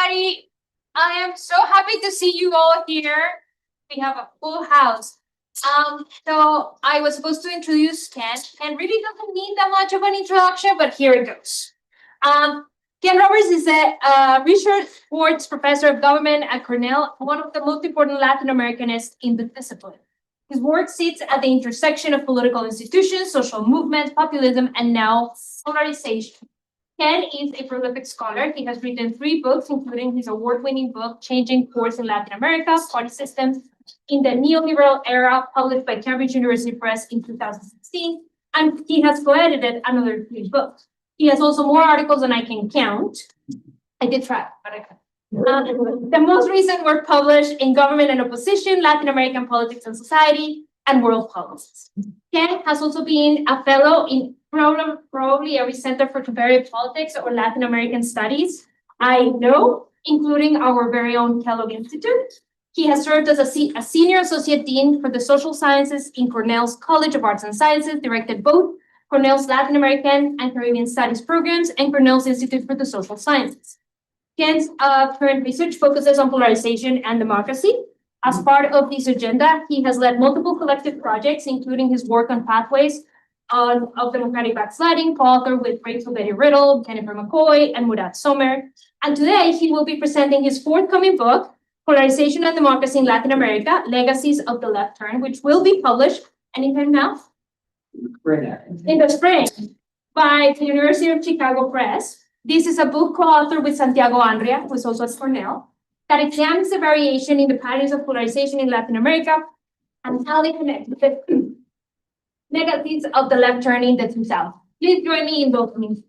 everybody. I am so happy to see you all here. We have a full house. So I was supposed to introduce Ken. Ken really doesn't need that much of an introduction, but here it goes. Ken Roberts is a Schwartz Professor of Government at Cornell, one of the most important Latin Americanists in the discipline. His work sits at the intersection of political institutions, social movements, populism, and now polarization. Ken is a prolific scholar. He has written 3 books, including his award-winning book, Changing Course in Latin America, Party Systems in the Neoliberal Era, published by Cambridge University Press in 2016. And he has co-edited another 3 books. He has also more articles than I can count. I did try, but I can't. The most recent were published in Government and Opposition, Latin American Politics and Society, and World Politics. Ken has also been a fellow in probably every Center for Comparative Politics or Latin American Studies I know, including our very own Kellogg Institute. He has served as a senior associate dean for the social sciences in Cornell's College of Arts and Sciences, directed both Cornell's Latin American and Caribbean Studies programs and Cornell's Institute for the Social Sciences. Ken's current research focuses on polarization and democracy. As part of this agenda, he has led multiple collective projects, including his work on pathways of democratic backsliding, co-authored with Rachel Betty Riddle, Kenneth M, and Murat Sommer. And today, he will be presenting his forthcoming book, Polarization and Democracy in Latin America, Legacies of the Left Turn, which will be published anytime now? In the spring by the University of Chicago Press. This is a book co-authored with Santiago Anria, who is also at Cornell, that examines the variation in the patterns of polarization in Latin America and how they connect with the negatives of the left turn in the 2000s. Please join me in welcoming.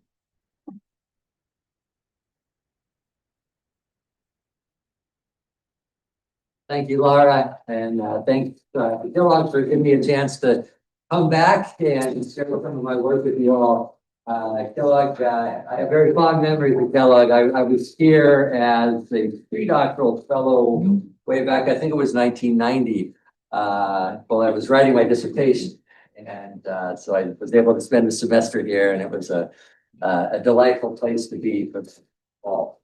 Thank you, Laura, and thanks Kellogg for giving me a chance to come back and share some of my work with you all. Kellogg, I have very fond memories of Kellogg. I was here as a pre-doctoral fellow way back, I think it was 1990, while I was writing my dissertation. And so I was able to spend a semester here, and it was a delightful place to be for the fall.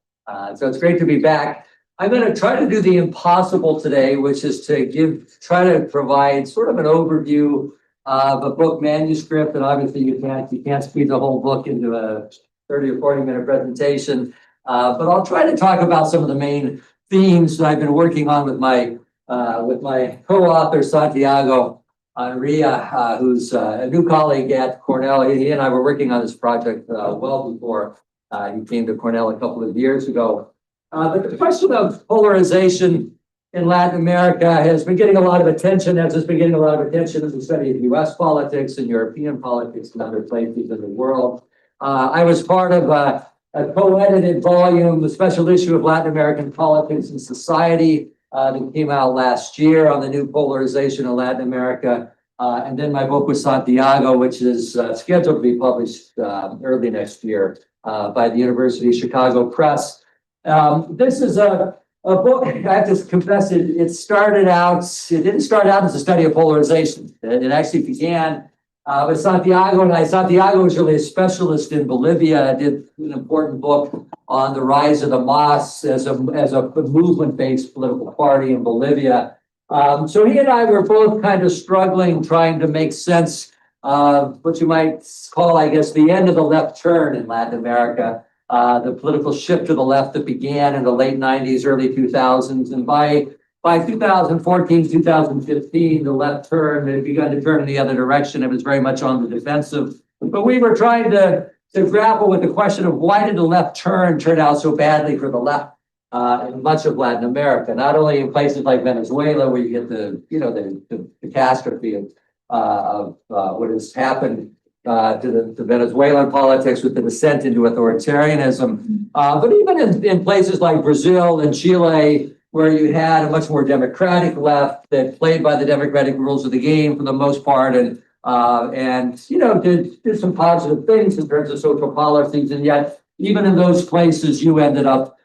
So it's great to be back. I'm going to try to do the impossible today, which is to try to provide sort of an overview of a book manuscript, and obviously you can't squeeze a whole book into a 30 or 40-minute presentation. But I'll try to talk about some of the main themes that I've been working on with my co-author Santiago Anria, who's a new colleague at Cornell. He and I were working on this project well before he came to Cornell a couple of years ago. But the question of polarization in Latin America has been getting a lot of attention, as it's been getting a lot of attention as we study US politics and European politics and other places in the world. I was part of a co-edited volume, the special issue of Latin American Politics and Society that came out last year on the new polarization in Latin America. And then my book with Santiago, which is scheduled to be published early next year by the University of Chicago Press. This is a book, I have to confess, it didn't start out as a study of polarization. It actually began with Santiago and I. Santiago was really a specialist in Bolivia. I did an important book on the rise of the MAS as a movement-based political party in Bolivia. So he and I were both kind of struggling, trying to make sense of what you might call, I guess, the end of the left turn in Latin America. The political shift to the left that began in the late 90s, early 2000s. And by 2014, 2015, the left turn had begun to turn in the other direction. It was very much on the defensive. But we were trying to grapple with the question of why did the left turn out so badly for the left in much of Latin America, not only in places like Venezuela, where you get the catastrophe of what has happened to the Venezuelan politics with the descent into authoritarianism. But even in places like Brazil and Chile, where you had a much more democratic left that played by the democratic rules of the game for the most part, and did some positive things in terms of social policies. And yet, even in those places, you ended up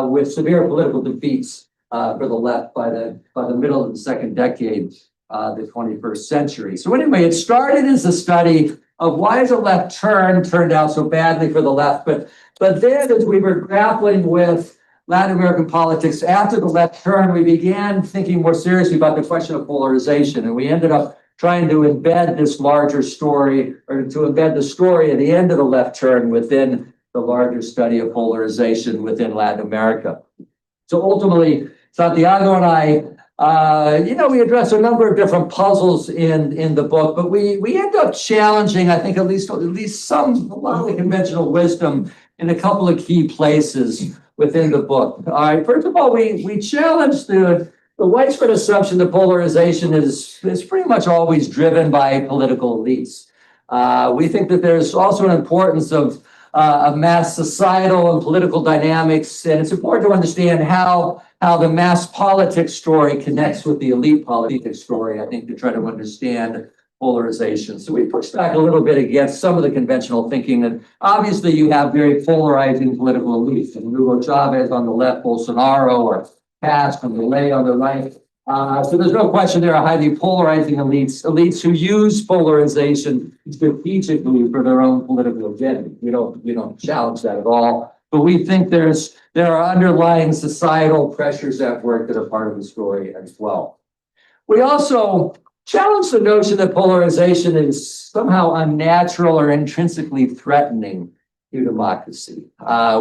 with severe political defeats for the left by the middle of the second decade, the 21st century. So anyway, it started as a study of why has the left turned out so badly for the left, but then as we were grappling with Latin American politics, after the left turn, we began thinking more seriously about the question of polarization, and we ended up trying to embed this larger story, or to embed the story at the end of the left turn within the larger study of polarization within Latin America. So ultimately, Santiago and I, we address a number of different puzzles in the book, but we end up challenging, I think, a lot of the conventional wisdom in a couple of key places within the book. All right, first of all, we challenge the widespread assumption that polarization is pretty much always driven by political elites. We think that there's also an importance of mass societal and political dynamics, and it's important to understand how the mass politics story connects with the elite politics story, I think, to try to understand polarization. So we push back a little bit against some of the conventional thinking that obviously you have very polarizing political elites, and Hugo Chavez on the left, Bolsonaro, or Past and Milei on the right. So there's no question there are highly polarizing elites who use polarization strategically for their own political agenda. We don't challenge that at all, but we think there are underlying societal pressures at work that are part of the story as well. We also challenge the notion that polarization is somehow unnatural or intrinsically threatening to democracy.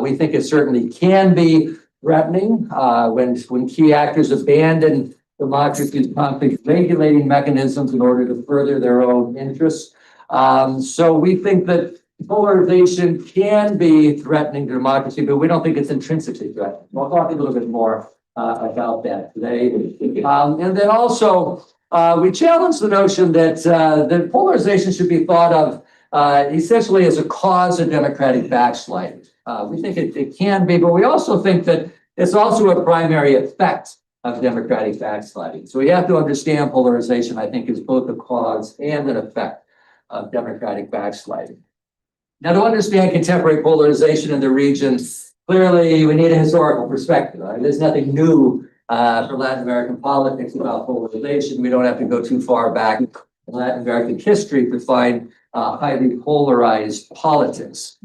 We think it certainly can be threatening when key actors abandon democracy's conflict regulating mechanisms in order to further their own interests. So we think that polarization can be threatening to democracy, but we don't think it's intrinsically threatening. We'll talk a little bit more about that today. And then also, we challenge the notion that polarization should be thought of essentially as a cause of democratic backsliding. We think it can be, but we also think that it's also a primary effect of democratic backsliding. So we have to understand polarization, I think, is both a cause and an effect of democratic backsliding. Now, to understand contemporary polarization in the region, clearly we need a historical perspective. Right? There's nothing new for Latin American politics about polarization. We don't have to go too far back in Latin American history to find highly polarized politics.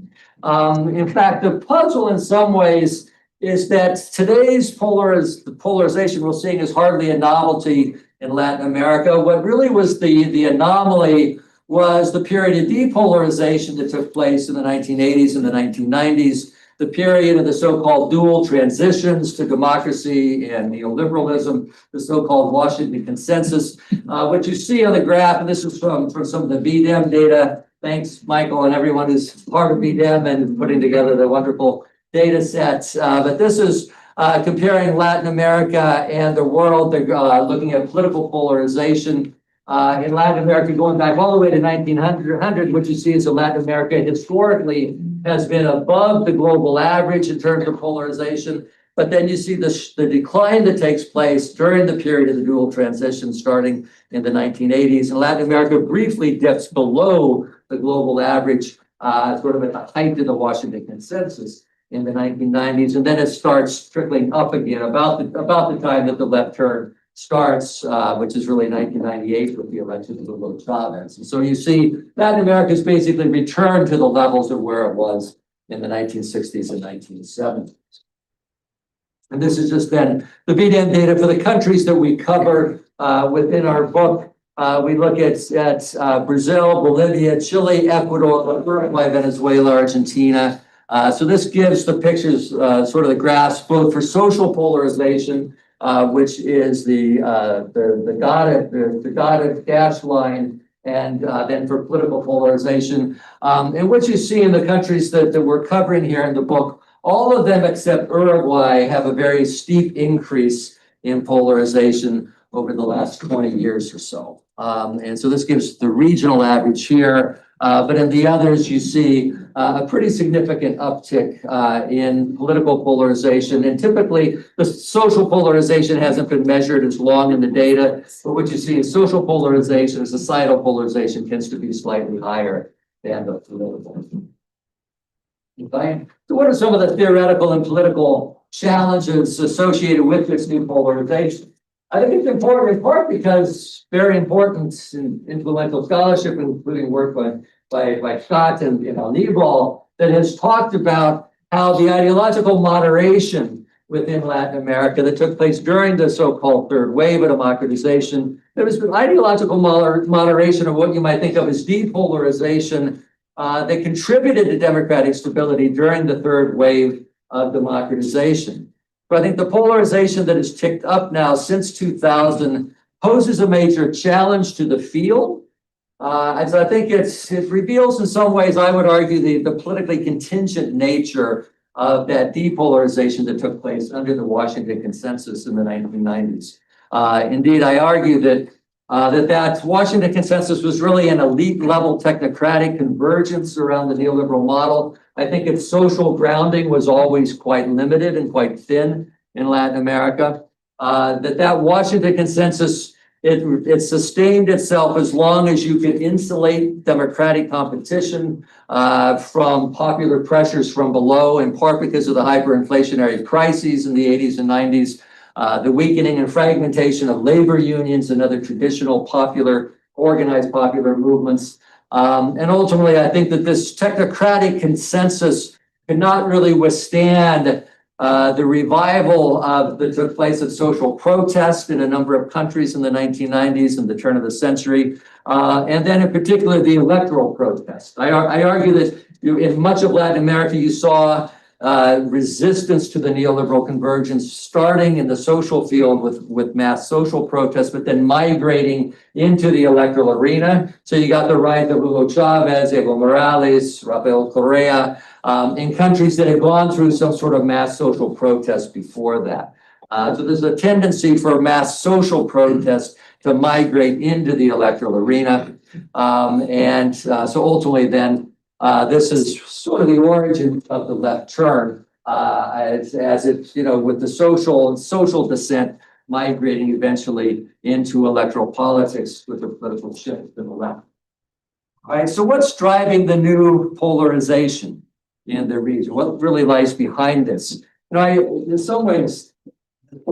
In fact, the puzzle in some ways is that today's polarization we're seeing is hardly a novelty in Latin America. What really was the anomaly was the period of depolarization that took place in the 1980s and the 1990s, the period of the so-called dual transitions to democracy and neoliberalism, the so-called Washington consensus. What you see on the graph, and this is from some of the VDEM data. Thanks, Michael, and everyone who's part of VDEM and putting together the wonderful data sets. But this is comparing Latin America and the world. They're looking at political polarization in Latin America going back all the way to 1900. What you see is that Latin America historically has been above the global average in terms of polarization. But then you see the decline that takes place during the period of the dual transition starting in the 1980s. And Latin America briefly dips below the global average, sort of at the height of the Washington consensus in the 1990s. And then it starts trickling up again about the time that the left turn starts, which is really 1998 with the election of Hugo Chavez. And so you see Latin America's basically returned to the levels of where it was in the 1960s and 1970s. And this is just then the VDEM data for the countries that we cover within our book. We look at Brazil, Bolivia, Chile, Ecuador, Uruguay, Venezuela, Argentina. So this gives the pictures, sort of the graphs, both for social polarization, which is the dotted dash line, and then for political polarization. And what you see in the countries that we're covering here in the book, all of them except Uruguay have a very steep increase in polarization over the last 20 years or so. And so this gives the regional average here. But in the others, you see a pretty significant uptick in political polarization. And typically, the social polarization hasn't been measured as long in the data. But what you see is social polarization, societal polarization tends to be slightly higher than the political. Okay. So what are some of the theoretical and political challenges associated with this new polarization? I think it's important in part because very important and influential scholarship, including work by Scott and Anibal, that has talked about how the ideological moderation within Latin America that took place during the so-called third wave of democratization. There was ideological moderation of what you might think of as depolarization that contributed to democratic stability during the third wave of democratization. But I think the polarization that has ticked up now since 2000 poses a major challenge to the field. And so I think it reveals in some ways, I would argue, the politically contingent nature of that depolarization that took place under the Washington Consensus in the 1990s. Indeed, I argue that that Washington Consensus was really an elite level technocratic convergence around the neoliberal model. I think its social grounding was always quite limited and quite thin in Latin America. That Washington Consensus, it sustained itself as long as you could insulate democratic competition from popular pressures from below, in part because of the hyperinflationary crises in the 80s and 90s, the weakening and fragmentation of labor unions and other traditional organized popular movements. And ultimately, I think that this technocratic consensus could not really withstand the revival that took place of social protest in a number of countries in the 1990s and the turn of the century, and then in particular the electoral protest. I argue that in much of Latin America, you saw resistance to the neoliberal convergence starting in the social field with mass social protests, but then migrating into the electoral arena. So you got the rise of Hugo Chavez, Evo Morales, Rafael Correa, in countries that had gone through some sort of mass social protest before that. So there's a tendency for mass social protest to migrate into the electoral arena. So ultimately then, this is sort of the origin of the left turn, as it's, with the social dissent migrating eventually into electoral politics with the political shift to the left. All right, so what's driving the new polarization in the region? What really lies behind this? In some ways, you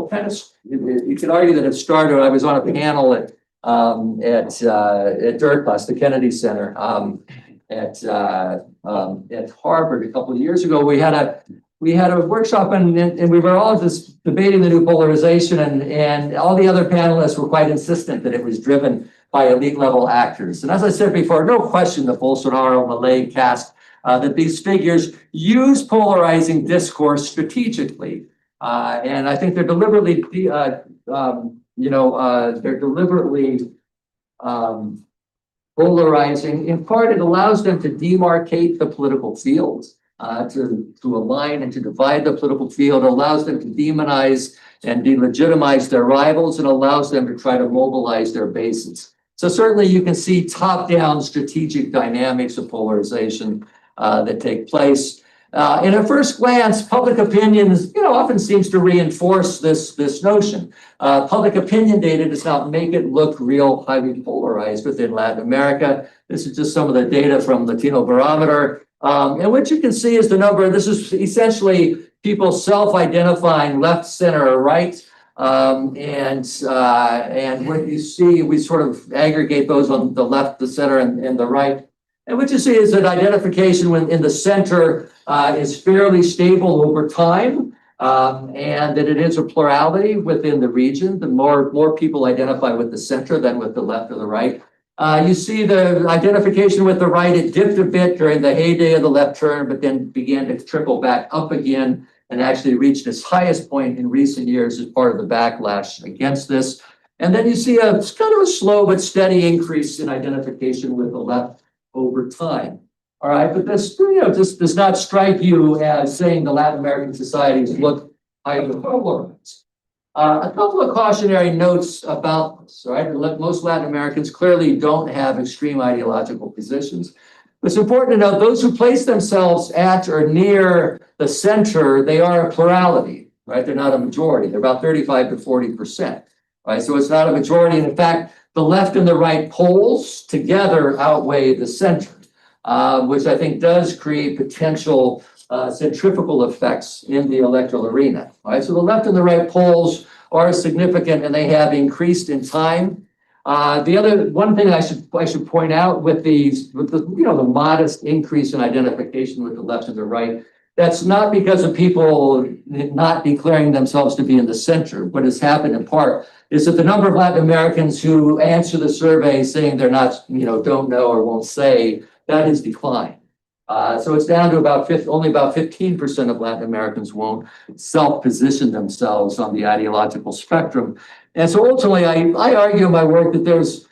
could argue that it started. I was on a panel at DIRTBUS, the Kennedy Center, at Harvard a couple of years ago. We had a workshop and we were all just debating the new polarization, and all the other panelists were quite insistent that it was driven by elite level actors. And as I said before, no question the Bolsonaro Malay caste, that these figures use polarizing discourse strategically. And I think they're deliberately, polarizing. In part, it allows them to demarcate the political fields, to align and to divide the political field. It allows them to demonize and delegitimize their rivals, and allows them to try to mobilize their bases. So certainly you can see top-down strategic dynamics of polarization that take place. And at first glance, public opinion often seems to reinforce this notion. Public opinion data does not make it look real highly polarized within Latin America. This is just some of the data from Latino Barometer. And what you can see is the number. This is essentially people self-identifying left, center, or right. And what you see, we sort of aggregate those on the left, the center, and the right. And what you see is that identification when in the center is fairly stable over time, and that it is a plurality within the region. The more people identify with the center than with the left or the right. You see the identification with the right, it dipped a bit during the heyday of the left turn, but then began to trickle back up again and actually reached its highest point in recent years as part of the backlash against this. And then you see a kind of a slow but steady increase in identification with the left over time. All right, but this just does not strike you as saying the Latin American societies look highly polarized. A couple of cautionary notes about this, right? Most Latin Americans clearly don't have extreme ideological positions. It's important to note those who place themselves at or near the center, they are a plurality, right? They're not a majority. They're about 35 to 40%, right? So it's not a majority. And in fact, the left and the right poles together outweigh the center, which I think does create potential centrifugal effects in the electoral arena. All right, so the left and the right poles are significant, and they have increased in time. The other one thing I should point out with the modest increase in identification with the left and the right, That's not because of people not declaring themselves to be in the center. What has happened in part is that the number of Latin Americans who answer the survey saying they're not, don't know or won't say, that has declined. So it's down to only about 15% of Latin Americans won't self-position themselves on the ideological spectrum. And so ultimately, I argue in my work that there's,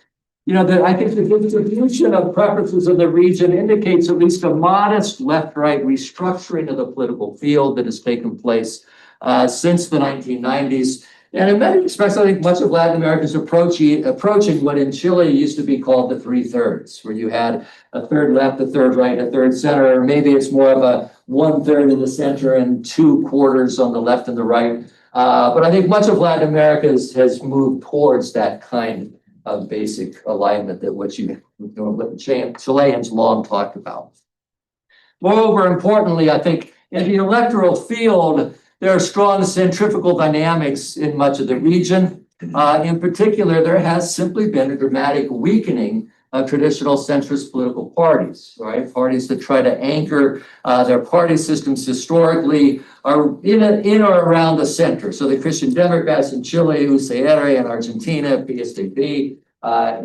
that I think the distribution of preferences in the region indicates at least a modest left-right restructuring of the political field that has taken place since the 1990s. And in many respects, I think much of Latin America is approaching what in Chile used to be called the 3/3, where you had a third left, a third right, a third center, or maybe it's more of a 1/3 in the center and 2/4 on the left and the right. But I think much of Latin America has moved towards that kind of basic alignment that what Chileans long talked about. Moreover, importantly, I think in the electoral field, there are strong centrifugal dynamics in much of the region. In particular, there has simply been a dramatic weakening of traditional centrist political parties, right? Parties that try to anchor their party systems historically are in or around the center. So the Christian Democrats in Chile, UCR in Argentina, PSDB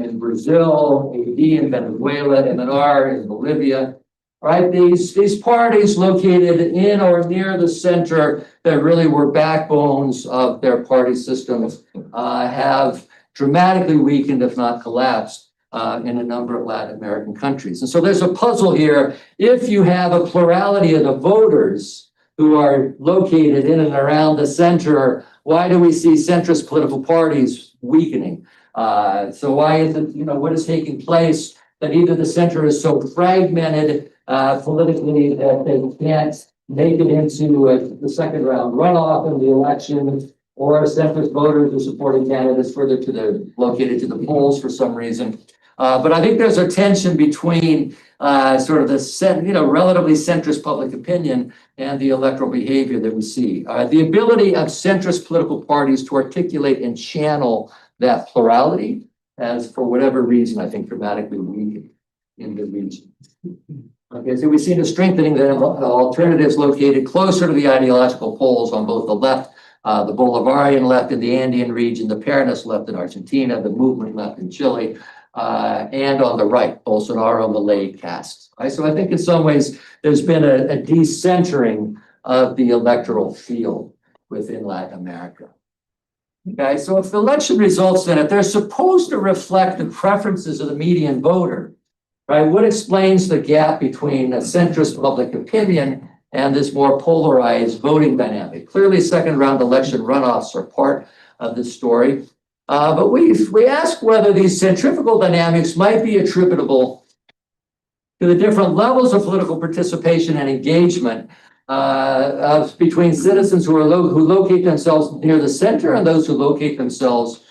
in Brazil, AD in Venezuela, MNR in Bolivia. Right, these parties located in or near the center that really were backbones of their party systems have dramatically weakened, if not collapsed, in a number of Latin American countries. And so there's a puzzle here. If you have a plurality of the voters who are located in and around the center, why do we see centrist political parties weakening? So why is it, what is taking place that either the center is so fragmented politically that they can't make it into the second round runoff in the election, or centrist voters are supporting candidates further located to the polls for some reason. But I think there's a tension between sort of the relatively centrist public opinion and the electoral behavior that we see. The ability of centrist political parties to articulate and channel that plurality has, for whatever reason, I think dramatically weakened in the region. Okay, so we've seen a strengthening of alternatives located closer to the ideological poles on both the left, the Bolivarian left in the Andean region, the Peronist left in Argentina, the movement left in Chile, and on the right, Bolsonaro, Malay castes. Right? So I think in some ways there's been a decentering of the electoral field within Latin America. Okay, so if the election results then, if they're supposed to reflect the preferences of the median voter, right? What explains the gap between a centrist public opinion and this more polarized voting dynamic? Clearly, second round election runoffs are part of this story. But we ask whether these centrifugal dynamics might be attributable to the different levels of political participation and engagement between citizens who locate themselves near the center and those who locate themselves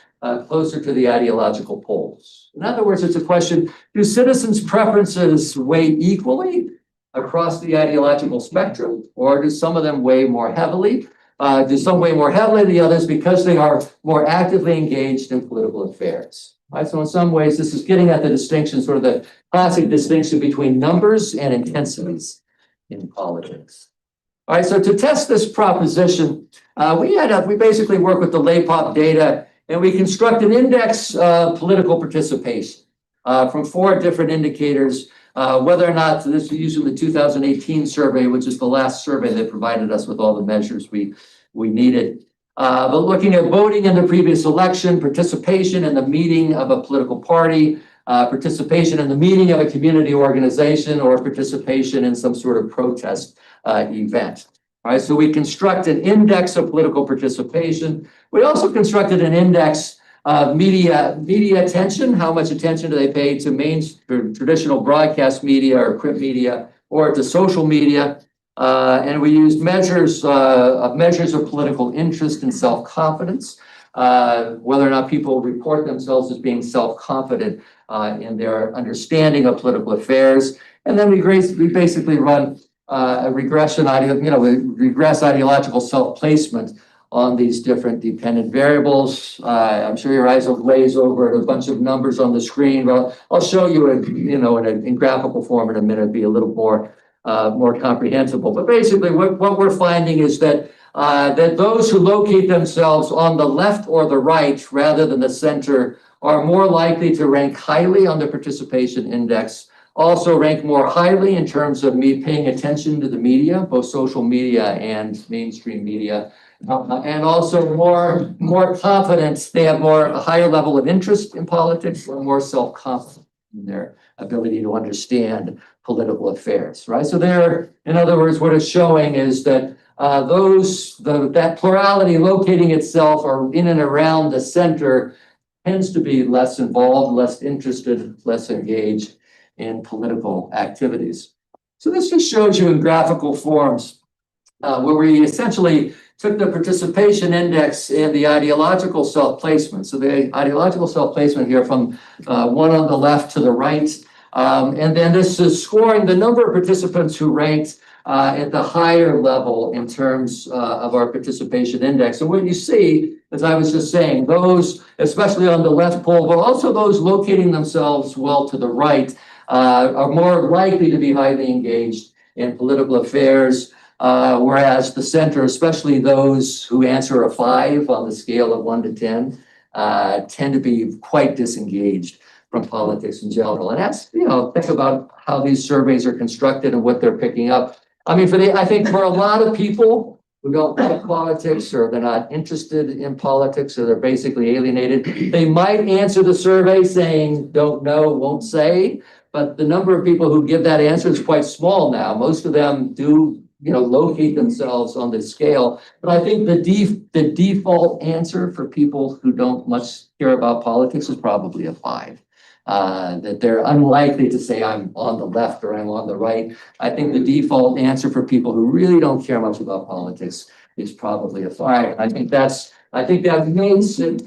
closer to the ideological poles. In other words, it's a question, do citizens' preferences weigh equally across the ideological spectrum, or do some of them weigh more heavily? Do some weigh more heavily than the others because they are more actively engaged in political affairs? Right? So in some ways, this is getting at the distinction, sort of the classic distinction between numbers and intensities in politics. All right, so to test this proposition, we basically work with the LAPOP data, and we construct an index of political participation from 4 different indicators, whether or not this is using the 2018 survey, which is the last survey that provided us with all the measures we needed. But looking at voting in the previous election, participation in the meeting of a political party, participation in the meeting of a community organization, or participation in some sort of protest event. All right, so we construct an index of political participation. We also constructed an index of media attention. How much attention do they pay to traditional broadcast media or print media, or to social media? And we used measures of political interest and self-confidence, whether or not people report themselves as being self-confident in their understanding of political affairs. And then we basically run a regress ideological self-placement on these different dependent variables. I'm sure your eyes will glaze over at a bunch of numbers on the screen, but I'll show you in graphical form in a minute, be a little more more comprehensible. But basically, what we're finding is that that those who locate themselves on the left or the right rather than the center are more likely to rank highly on the participation index, also rank more highly in terms of me paying attention to the media, both social media and mainstream media, and also more confidence. They have a higher level of interest in politics, or more self-confident in their ability to understand political affairs, right? So in other words, what it's showing is that that plurality locating itself or in and around the center tends to be less involved, less interested, less engaged in political activities. So this just shows you in graphical forms where we essentially took the participation index and the ideological self-placement. So the ideological self-placement here from one on the left to the right. And then this is scoring the number of participants who ranked at the higher level in terms of our participation index. And what you see, as I was just saying, those, especially on the left pole, but also those locating themselves well to the right, are more likely to be highly engaged in political affairs, whereas the center, especially those who answer a 5 on the scale of 1 to 10, tend to be quite disengaged from politics in general. And that's, think about how these surveys are constructed and what they're picking up. I mean, I think for a lot of people who don't like politics, or they're not interested in politics, or they're basically alienated, they might answer the survey saying, don't know, won't say. But the number of people who give that answer is quite small now. Most of them do, locate themselves on the scale. But I think the default answer for people who don't much care about politics is probably a 5. That they're unlikely to say I'm on the left or I'm on the right. I think the default answer for people who really don't care much about politics is probably a 5. I think that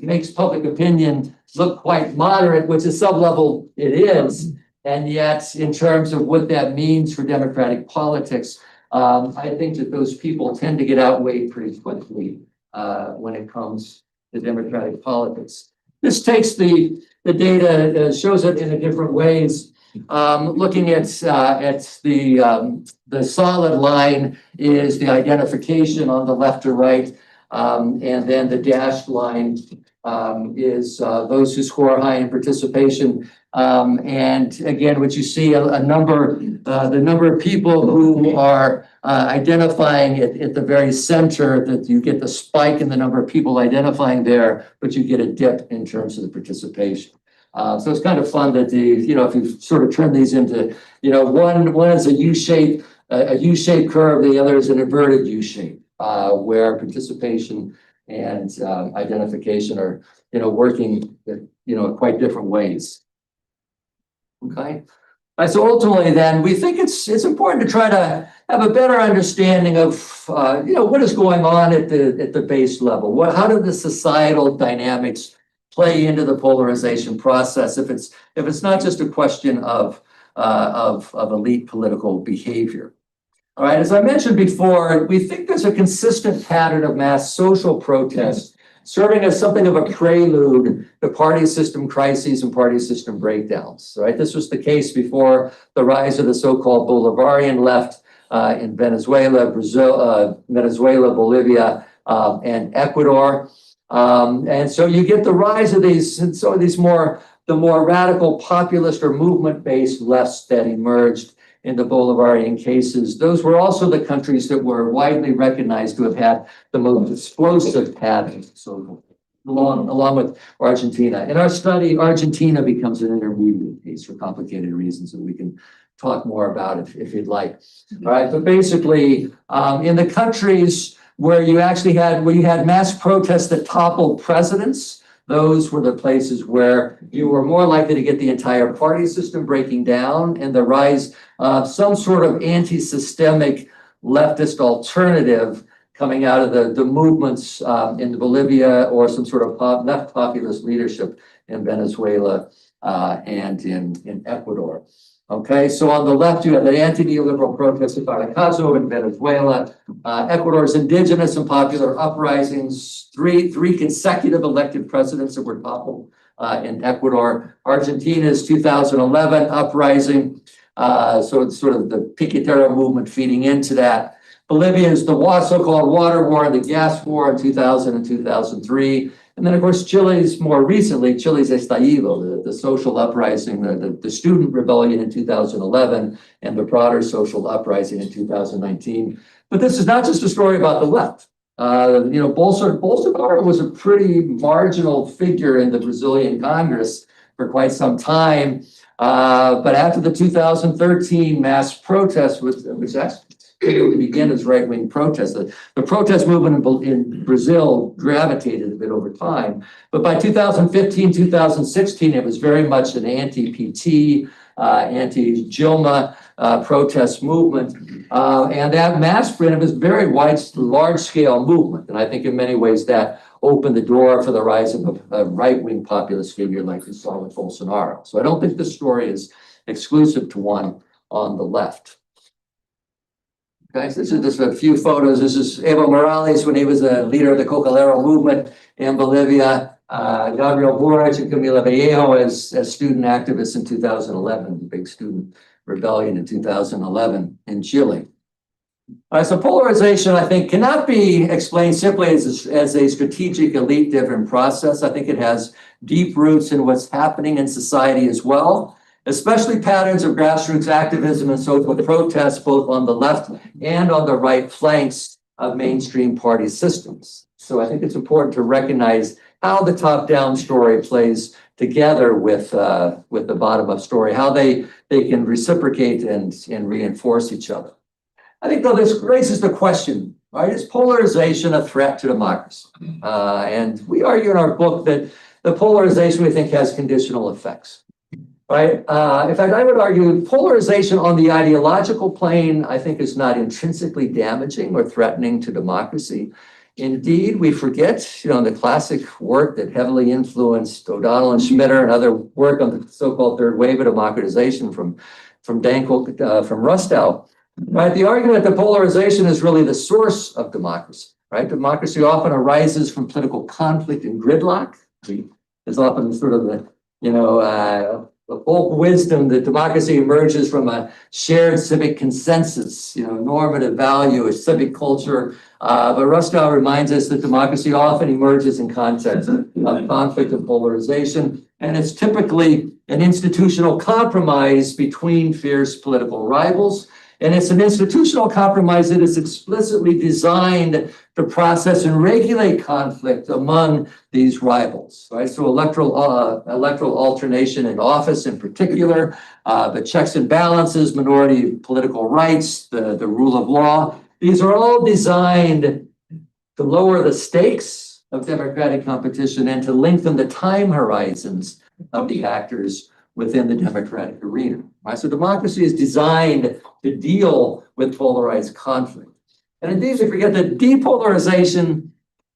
makes public opinion look quite moderate, which is some level it is. And yet, in terms of what that means for democratic politics, I think that those people tend to get outweighed pretty quickly when it comes to democratic politics. This takes the data, shows it in a different ways. Looking at the solid line is the identification on the left or right, and then the dashed line is those who score high in participation. And again, what you see the number of people who are identifying at the very center, that you get the spike in the number of people identifying there, but you get a dip in terms of the participation. So it's kind of fun that if you sort of turn these into, one is a U-shape curve, the other is an inverted U-shape, where participation and identification are, working, quite different ways. Okay. So ultimately, then, we think it's important to try to have a better understanding of, what is going on at the base level. How do the societal dynamics play into the polarization process? If it's not just a question of elite political behavior. All right. As I mentioned before, we think there's a consistent pattern of mass social protest serving as something of a prelude to party system crises and party system breakdowns, right? This was the case before the rise of the so-called Bolivarian left in Venezuela, Bolivia, and Ecuador. And so you get the rise of the more radical populist or movement-based lefts that emerged in the Bolivarian cases. Those were also the countries that were widely recognized to have had the most explosive patterns, so along with Argentina. In our study, Argentina becomes an intermediate case for complicated reasons that we can talk more about if you'd like. All right, but basically, in the countries where you had mass protests that toppled presidents, those were the places where you were more likely to get the entire party system breaking down and the rise of some sort of anti-systemic leftist alternative coming out of the movements in Bolivia, or some sort of left populist leadership in Venezuela and in Ecuador. Okay, so on the left, you have the anti-neoliberal protests of Baracazo in Venezuela, Ecuador's indigenous and popular uprisings, three consecutive elected presidents that were toppled in Ecuador, Argentina's 2011 uprising, So it's sort of the Piquetero movement feeding into that. Bolivia is the so-called water war, the gas war in 2000 and 2003. And then, of course, Chile's more recently, Chile's estallido, the social uprising, the student rebellion in 2011, and the broader social uprising in 2019. But this is not just a story about the left. Bolsonaro was a pretty marginal figure in the Brazilian Congress for quite some time. But after the 2013 mass protest, which actually began as right-wing protests, the protest movement in Brazil gravitated a bit over time. But by 2015, 2016, it was very much an anti-PT, anti-Dilma protest movement. And that mass sprint was very large-scale movement. And I think in many ways that opened the door for the rise of a right-wing populist figure like we saw with Bolsonaro. So I don't think this story is exclusive to one on the left. Okay, so this is just a few photos. This is Evo Morales when he was a leader of the Cocalero movement in Bolivia. Gabriel Boric and Camila Vallejo as student activists in 2011, the big student rebellion in 2011 in Chile. All right, so polarization, I think, cannot be explained simply as a strategic elite-driven process. I think it has deep roots in what's happening in society as well, especially patterns of grassroots activism and social protests, both on the left and on the right flanks of mainstream party systems. So I think it's important to recognize how the top-down story plays together with the bottom-up story, how they can reciprocate and reinforce each other. I think, though, this raises the question, right? Is polarization a threat to democracy? And we argue in our book that the polarization, we think, has conditional effects, right? In fact, I would argue polarization on the ideological plane, I think, is not intrinsically damaging or threatening to democracy. Indeed, we forget, in the classic work that heavily influenced O'Donnell and Schmitter and other work on the so-called third wave of democratization from Dankel, from Rustow, right? The argument that polarization is really the source of democracy, right? Democracy often arises from political conflict and gridlock. There's often sort of the folk wisdom that democracy emerges from a shared civic consensus, normative value, a civic culture. But Rustow reminds us that democracy often emerges in context of conflict and polarization. And it's typically an institutional compromise between fierce political rivals. And it's an institutional compromise that is explicitly designed to process and regulate conflict among these rivals, right? So electoral alternation in office in particular, the checks and balances, minority political rights, the rule of law, these are all designed to lower the stakes of democratic competition and to lengthen the time horizons of the actors within the democratic arena, right? So democracy is designed to deal with polarized conflict. And indeed, we forget that depolarization,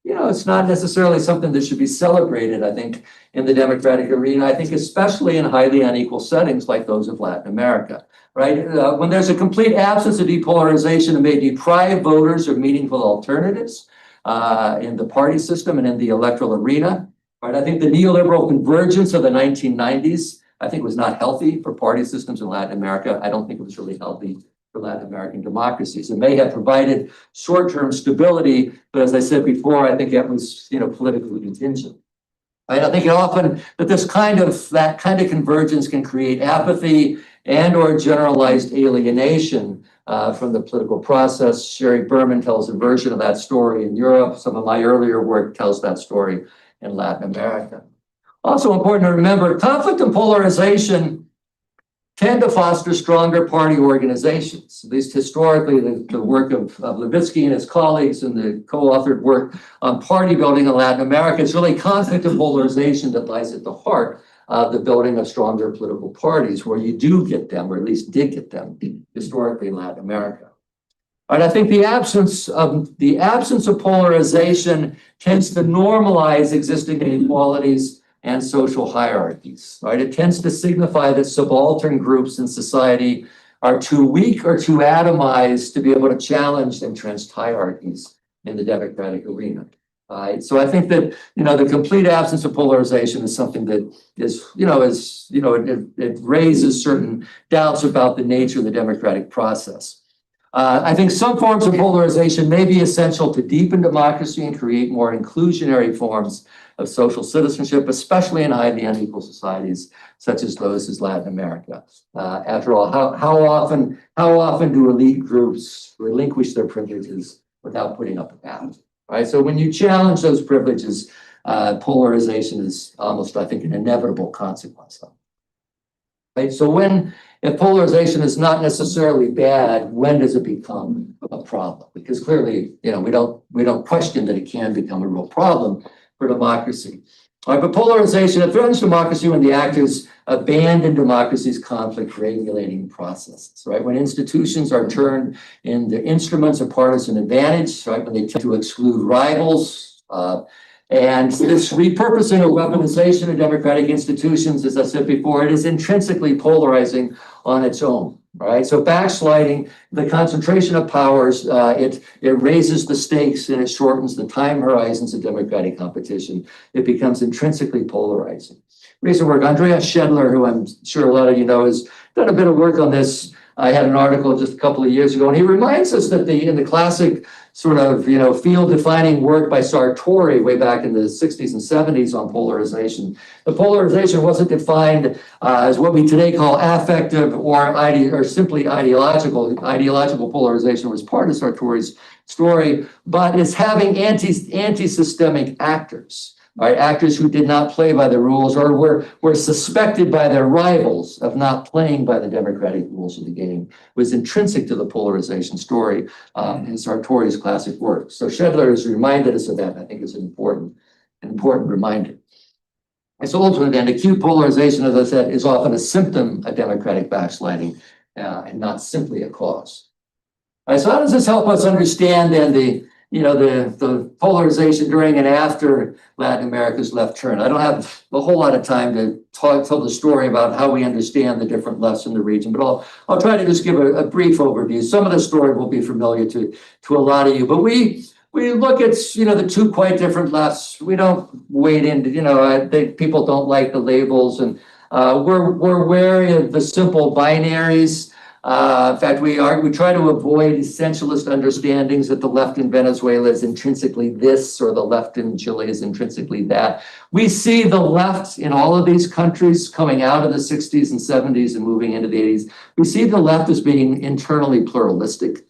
it's not necessarily something that should be celebrated, I think, in the democratic arena. I think especially in highly unequal settings like those of Latin America, right? When there's a complete absence of depolarization, it may deprive voters of meaningful alternatives in the party system and in the electoral arena, right? I think the neoliberal convergence of the 1990s, I think, was not healthy for party systems in Latin America. I don't think it was really healthy for Latin American democracies. It may have provided short-term stability, but as I said before, I think it was, politically contingent. I think often that that kind of convergence can create apathy and or generalized alienation from the political process. Sherry Berman tells a version of that story in Europe. Some of my earlier work tells that story in Latin America. Also important to remember, conflict and polarization tend to foster stronger party organizations. At least historically, the work of Levitsky and his colleagues and the co-authored work on party building in Latin America, it's really conflict and polarization that lies at the heart of the building of stronger political parties, where you do get them, or at least did get them, historically in Latin America. And I think the absence of polarization tends to normalize existing inequalities and social hierarchies, right? It tends to signify that subaltern groups in society are too weak or too atomized to be able to challenge entrenched hierarchies in the democratic arena. So I think that, the complete absence of polarization is something that it raises certain doubts about the nature of the democratic process. I think some forms of polarization may be essential to deepen democracy and create more inclusionary forms of social citizenship, especially in highly unequal societies such as those in Latin America. After all, how often do elite groups relinquish their privileges without putting up a battle? Right. So when you challenge those privileges, polarization is almost, I think, an inevitable consequence of it. Right. So if polarization is not necessarily bad, when does it become a problem? Because clearly, we don't question that it can become a real problem for democracy. All right, but polarization, it threatens democracy when the actors abandon democracy's conflict regulating processes, right? When institutions are turned into instruments of partisan advantage, right? When they tend to exclude rivals, and this repurposing or weaponization of democratic institutions, as I said before, it is intrinsically polarizing on its own, right? So backsliding, the concentration of powers, it raises the stakes and it shortens the time horizons of democratic competition. It becomes intrinsically polarizing. Recent work, Andrea Schedler, who I'm sure a lot of you know, has done a bit of work on this. I had an article just a couple of years ago, and he reminds us that in the classic sort of, field-defining work by Sartori way back in the 60s and 70s on polarization, the polarization wasn't defined as what we today call affective or simply ideological. Ideological polarization was part of Sartori's story, but it's having anti-systemic actors. Right, actors who did not play by the rules or were suspected by their rivals of not playing by the democratic rules of the game was intrinsic to the polarization story in Sartori's classic work. So Schedler has reminded us of that. I think it's an important reminder. And so ultimately, then, acute polarization, as I said, is often a symptom of democratic backsliding and not simply a cause. All right, so how does this help us understand then the polarization during and after Latin America's left turn? I don't have a whole lot of time to tell the story about how we understand the different lefts in the region, but I'll try to just give a brief overview. Some of the story will be familiar to a lot of you, but we look at the two quite different lefts. We don't wade into I think people don't like the labels, and we're wary of the simple binaries. In fact, we try to avoid essentialist understandings that the left in Venezuela is intrinsically this or the left in Chile is intrinsically that. We see the left in all of these countries coming out of the 60s and 70s and moving into the 80s. We see the left as being internally pluralistic.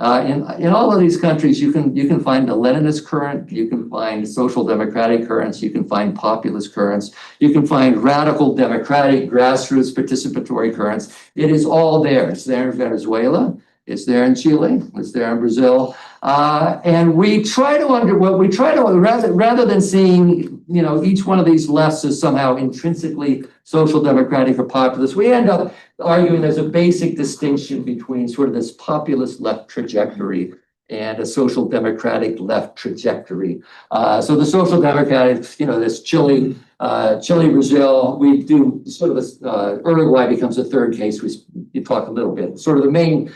In all of these countries, you can find the Leninist current, you can find social democratic currents, you can find populist currents, you can find radical democratic grassroots participatory currents. It is all there. It's there in Venezuela, it's there in Chile, it's there in Brazil, and we try to rather than seeing each one of these lefts as somehow intrinsically social democratic or populist, we end up arguing there's a basic distinction between sort of this populist left trajectory and a social democratic left trajectory. So the social democratic, this Chile, Brazil, we do sort of this, Uruguay becomes a third case. We talk a little bit. Sort of the main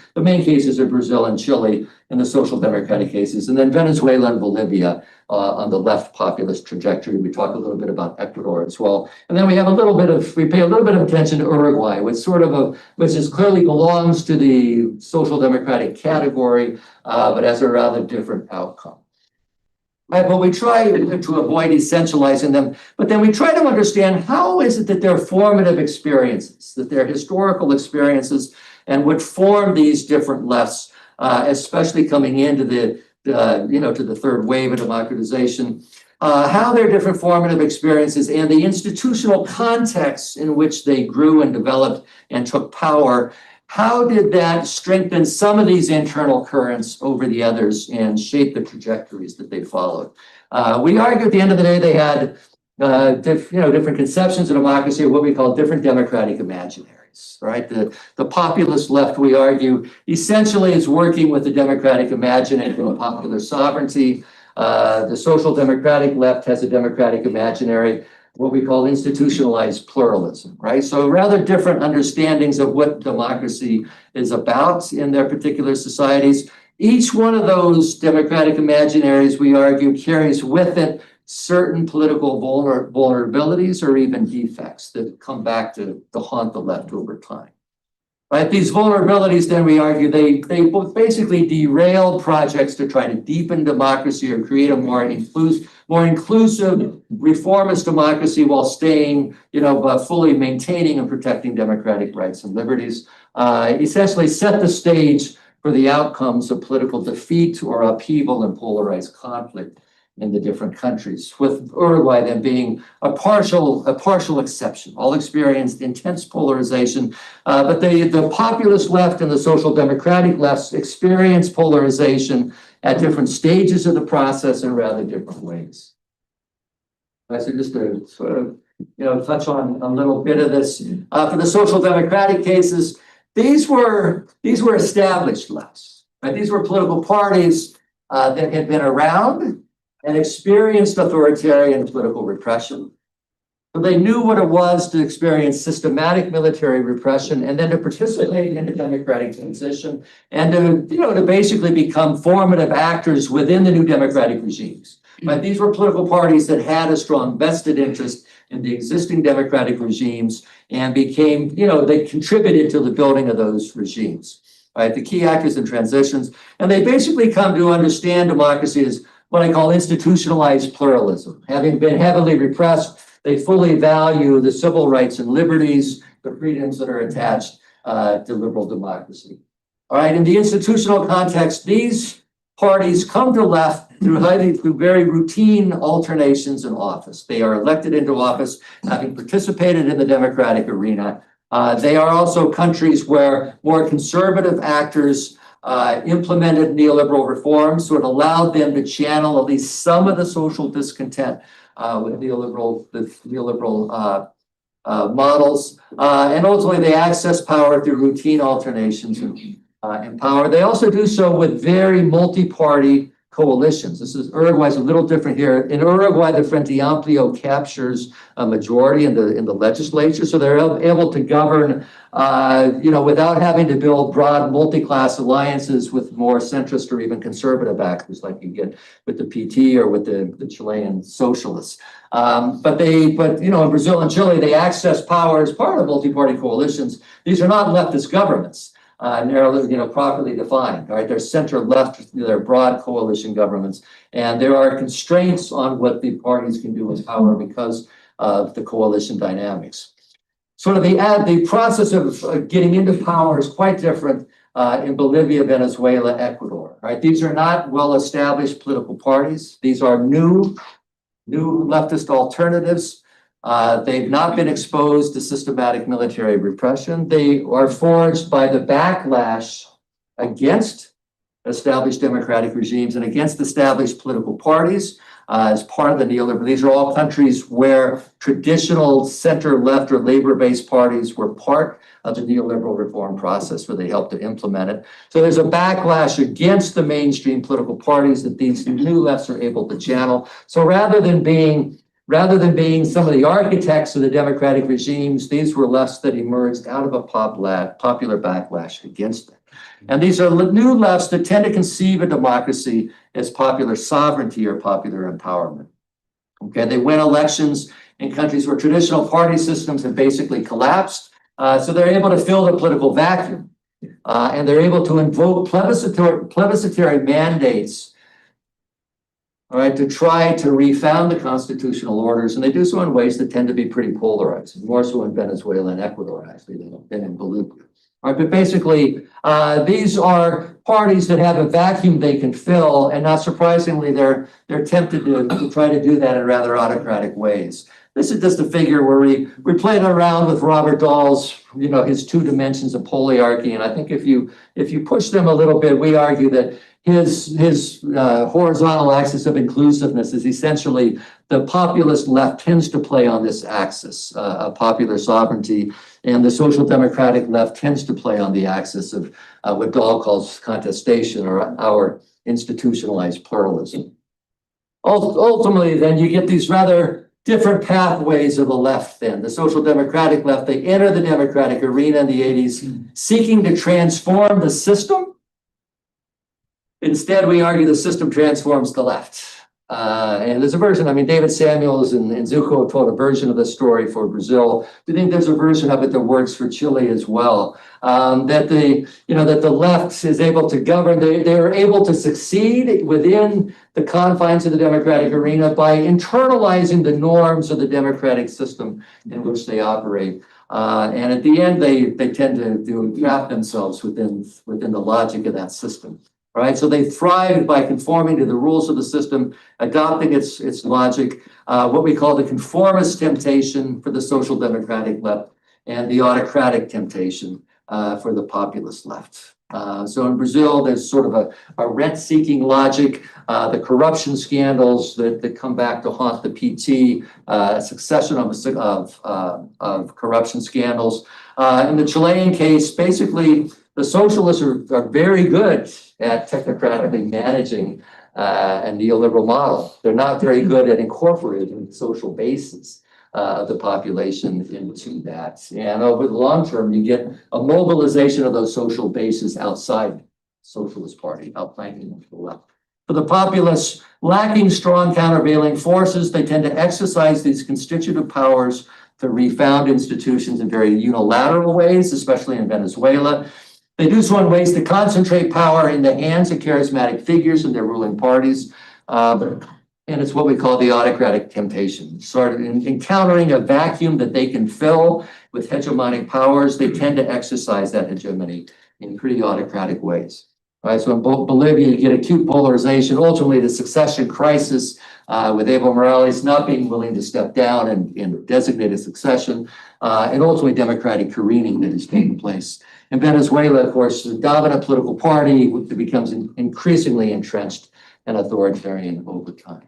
cases are Brazil and Chile in the social democratic cases, and then Venezuela and Bolivia on the left populist trajectory. We talk a little bit about Ecuador as well, and then we pay a little bit of attention to Uruguay, which clearly belongs to the social democratic category, but has a rather different outcome. Right, but we try to avoid essentializing them, but then we try to understand how is it that their formative experiences, that their historical experiences, and what form these different lefts, especially coming into to the third wave of democratization, how their different formative experiences and the institutional contexts in which they grew and developed and took power, how did that strengthen some of these internal currents over the others and shape the trajectories that they followed? We argue at the end of the day they had different conceptions of democracy, or what we call different democratic imaginaries, right? The populist left, we argue, essentially is working with the democratic imaginary of popular sovereignty. The social democratic left has a democratic imaginary, what we call institutionalized pluralism, right? So rather different understandings of what democracy is about in their particular societies. Each one of those democratic imaginaries, we argue, carries with it certain political vulnerabilities or even defects that come back to haunt the left over time. Right? These vulnerabilities, then we argue, they basically derail projects to try to deepen democracy or create a more inclusive, reformist democracy while staying, fully maintaining and protecting democratic rights and liberties. Essentially set the stage for the outcomes of political defeat or upheaval and polarized conflict in the different countries, with Uruguay then being a partial exception. All experienced intense polarization, but the populist left and the social democratic left experienced polarization at different stages of the process in rather different ways. So just to sort of touch on a little bit of this. For the social democratic cases, these were established lefts. Right? These were political parties that had been around and experienced authoritarian political repression. So they knew what it was to experience systematic military repression and then to participate in a democratic transition and to basically become formative actors within the new democratic regimes. Right? These were political parties that had a strong vested interest in the existing democratic regimes and became, they contributed to the building of those regimes. Right? The key actors in transitions, and they basically come to understand democracy as what I call institutionalized pluralism. Having been heavily repressed, they fully value the civil rights and liberties, the freedoms that are attached to liberal democracy. All right, in the institutional context, these parties come to left through very routine alternations in office. They are elected into office, having participated in the democratic arena. They are also countries where more conservative actors implemented neoliberal reforms, so it allowed them to channel at least some of the social discontent with neoliberal models. And ultimately, they access power through routine alternations in power. They also do so with very multi-party coalitions. Uruguay's a little different here. In Uruguay, the Frente Amplio captures a majority in the legislature, so they're able to govern, without having to build broad multi-class alliances with more centrist or even conservative actors, like you get with the PT or with the Chilean socialists. But in Brazil and Chile, they access power as part of multi-party coalitions. These are not leftist governments. Narrowly, properly defined, right? They're center-left, they're broad coalition governments, and there are constraints on what the parties can do with power because of the coalition dynamics. Sort of the process of getting into power is quite different in Bolivia, Venezuela, Ecuador, right? These are not well-established political parties. These are new leftist alternatives. They've not been exposed to systematic military repression. They are forged by the backlash against established democratic regimes and against established political parties as part of the neoliberal. These are all countries where traditional center-left or labor-based parties were part of the neoliberal reform process where they helped to implement it. So there's a backlash against the mainstream political parties that these new lefts are able to channel. So rather than being some of the architects of the democratic regimes, these were lefts that emerged out of a popular backlash against them. And these are new lefts that tend to conceive a democracy as popular sovereignty or popular empowerment. Okay, they win elections in countries where traditional party systems have basically collapsed. So they're able to fill the political vacuum. And they're able to invoke plebiscitary mandates, all right, to try to refound the constitutional orders. And they do so in ways that tend to be pretty polarizing, more so in Venezuela and Ecuador, actually, than in Bolivia. All right, but basically, these are parties that have a vacuum they can fill, and not surprisingly, they're tempted to try to do that in rather autocratic ways. This is just a figure where we played around with Robert Dahl's, his 2 dimensions of polyarchy, and I think if you push them a little bit, we argue that his horizontal axis of inclusiveness is essentially the populist left tends to play on this axis of popular sovereignty, and the social democratic left tends to play on the axis of what Dahl calls contestation or our institutionalized pluralism. Ultimately, then you get these rather different pathways of the left then. The social democratic left, they enter the democratic arena in the 80s, seeking to transform the system Instead, we argue the system transforms the left. And there's a version, I mean, David Samuels and Zuko told a version of the story for Brazil. We think there's a version of it that works for Chile as well. That the left is able to govern, they are able to succeed within the confines of the democratic arena by internalizing the norms of the democratic system in which they operate. And at the end, they tend to trap themselves within the logic of that system. Right, so they thrive by conforming to the rules of the system, adopting its logic, what we call the conformist temptation for the social democratic left, and the autocratic temptation for the populist left. So in Brazil, there's sort of a rent-seeking logic, the corruption scandals that come back to haunt the PT, a succession of corruption scandals. In the Chilean case, basically, the socialists are very good at technocratically managing a neoliberal model. They're not very good at incorporating the social basis of the population into that. And over the long term, you get a mobilization of those social bases outside the Socialist Party, outflanking them to the left. For the populists, lacking strong countervailing forces, they tend to exercise these constitutive powers to refound institutions in very unilateral ways, especially in Venezuela. They do so in ways to concentrate power in the hands of charismatic figures in their ruling parties. And it's what we call the autocratic temptation. Sort of encountering a vacuum that they can fill with hegemonic powers, they tend to exercise that hegemony in pretty autocratic ways. All right, so in Bolivia, you get acute polarization, ultimately the succession crisis with Evo Morales not being willing to step down and designate a succession, and ultimately democratic careening that is taking place. In Venezuela, of course, the dominant political party becomes increasingly entrenched and authoritarian over time.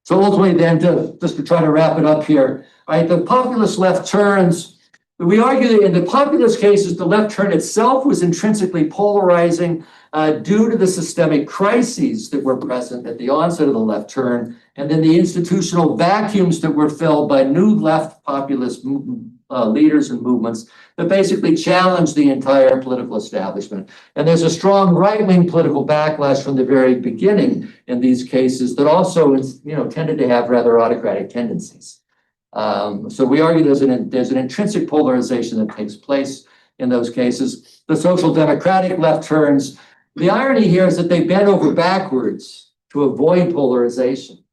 So ultimately then, just to try to wrap it up here, right, the populist left turns, we argue that in the populist cases, the left turn itself was intrinsically polarizing due to the systemic crises that were present at the onset of the left turn, and then the institutional vacuums that were filled by new left populist leaders and movements that basically challenged the entire political establishment. And there's a strong right-wing political backlash from the very beginning in these cases that also, tended to have rather autocratic tendencies. So we argue there's an intrinsic polarization that takes place in those cases. The social democratic left turns. The irony here is that they bent over backwards to avoid polarization.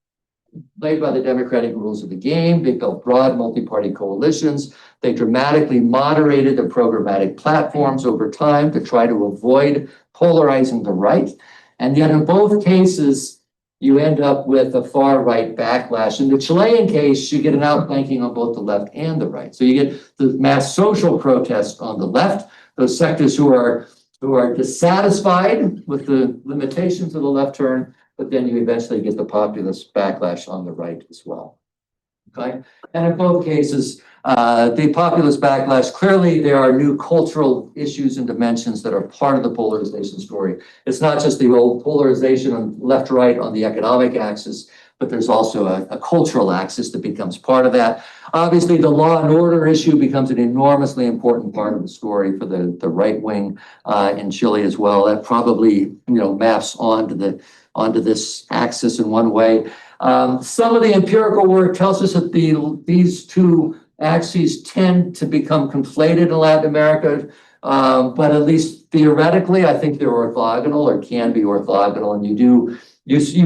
Played by the democratic rules of the game, they built broad multi-party coalitions. They dramatically moderated their programmatic platforms over time to try to avoid polarizing the right. And yet in both cases, you end up with a far right backlash. In the Chilean case, you get an outflanking on both the left and the right. So you get the mass social protest on the left, those sectors who are dissatisfied with the limitations of the left turn, but then you eventually get the populist backlash on the right as well. Okay, and in both cases, the populist backlash, clearly there are new cultural issues and dimensions that are part of the polarization story. It's not just the old polarization on left-right on the economic axis, but there's also a cultural axis that becomes part of that. Obviously, the law and order issue becomes an enormously important part of the story for the right wing in Chile as well. That probably maps onto this axis in one way. Some of the empirical work tells us that these two axes tend to become conflated in Latin America, but at least theoretically, I think they're orthogonal or can be orthogonal, and you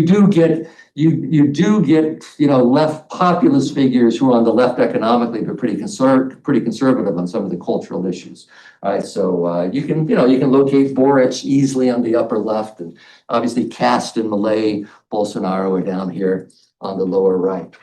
do get left populist figures who are on the left economically, but pretty conservative on some of the cultural issues. All right, so you can locate Boric easily on the upper left, and obviously Cast and Malay, Bolsonaro are down here on the lower right.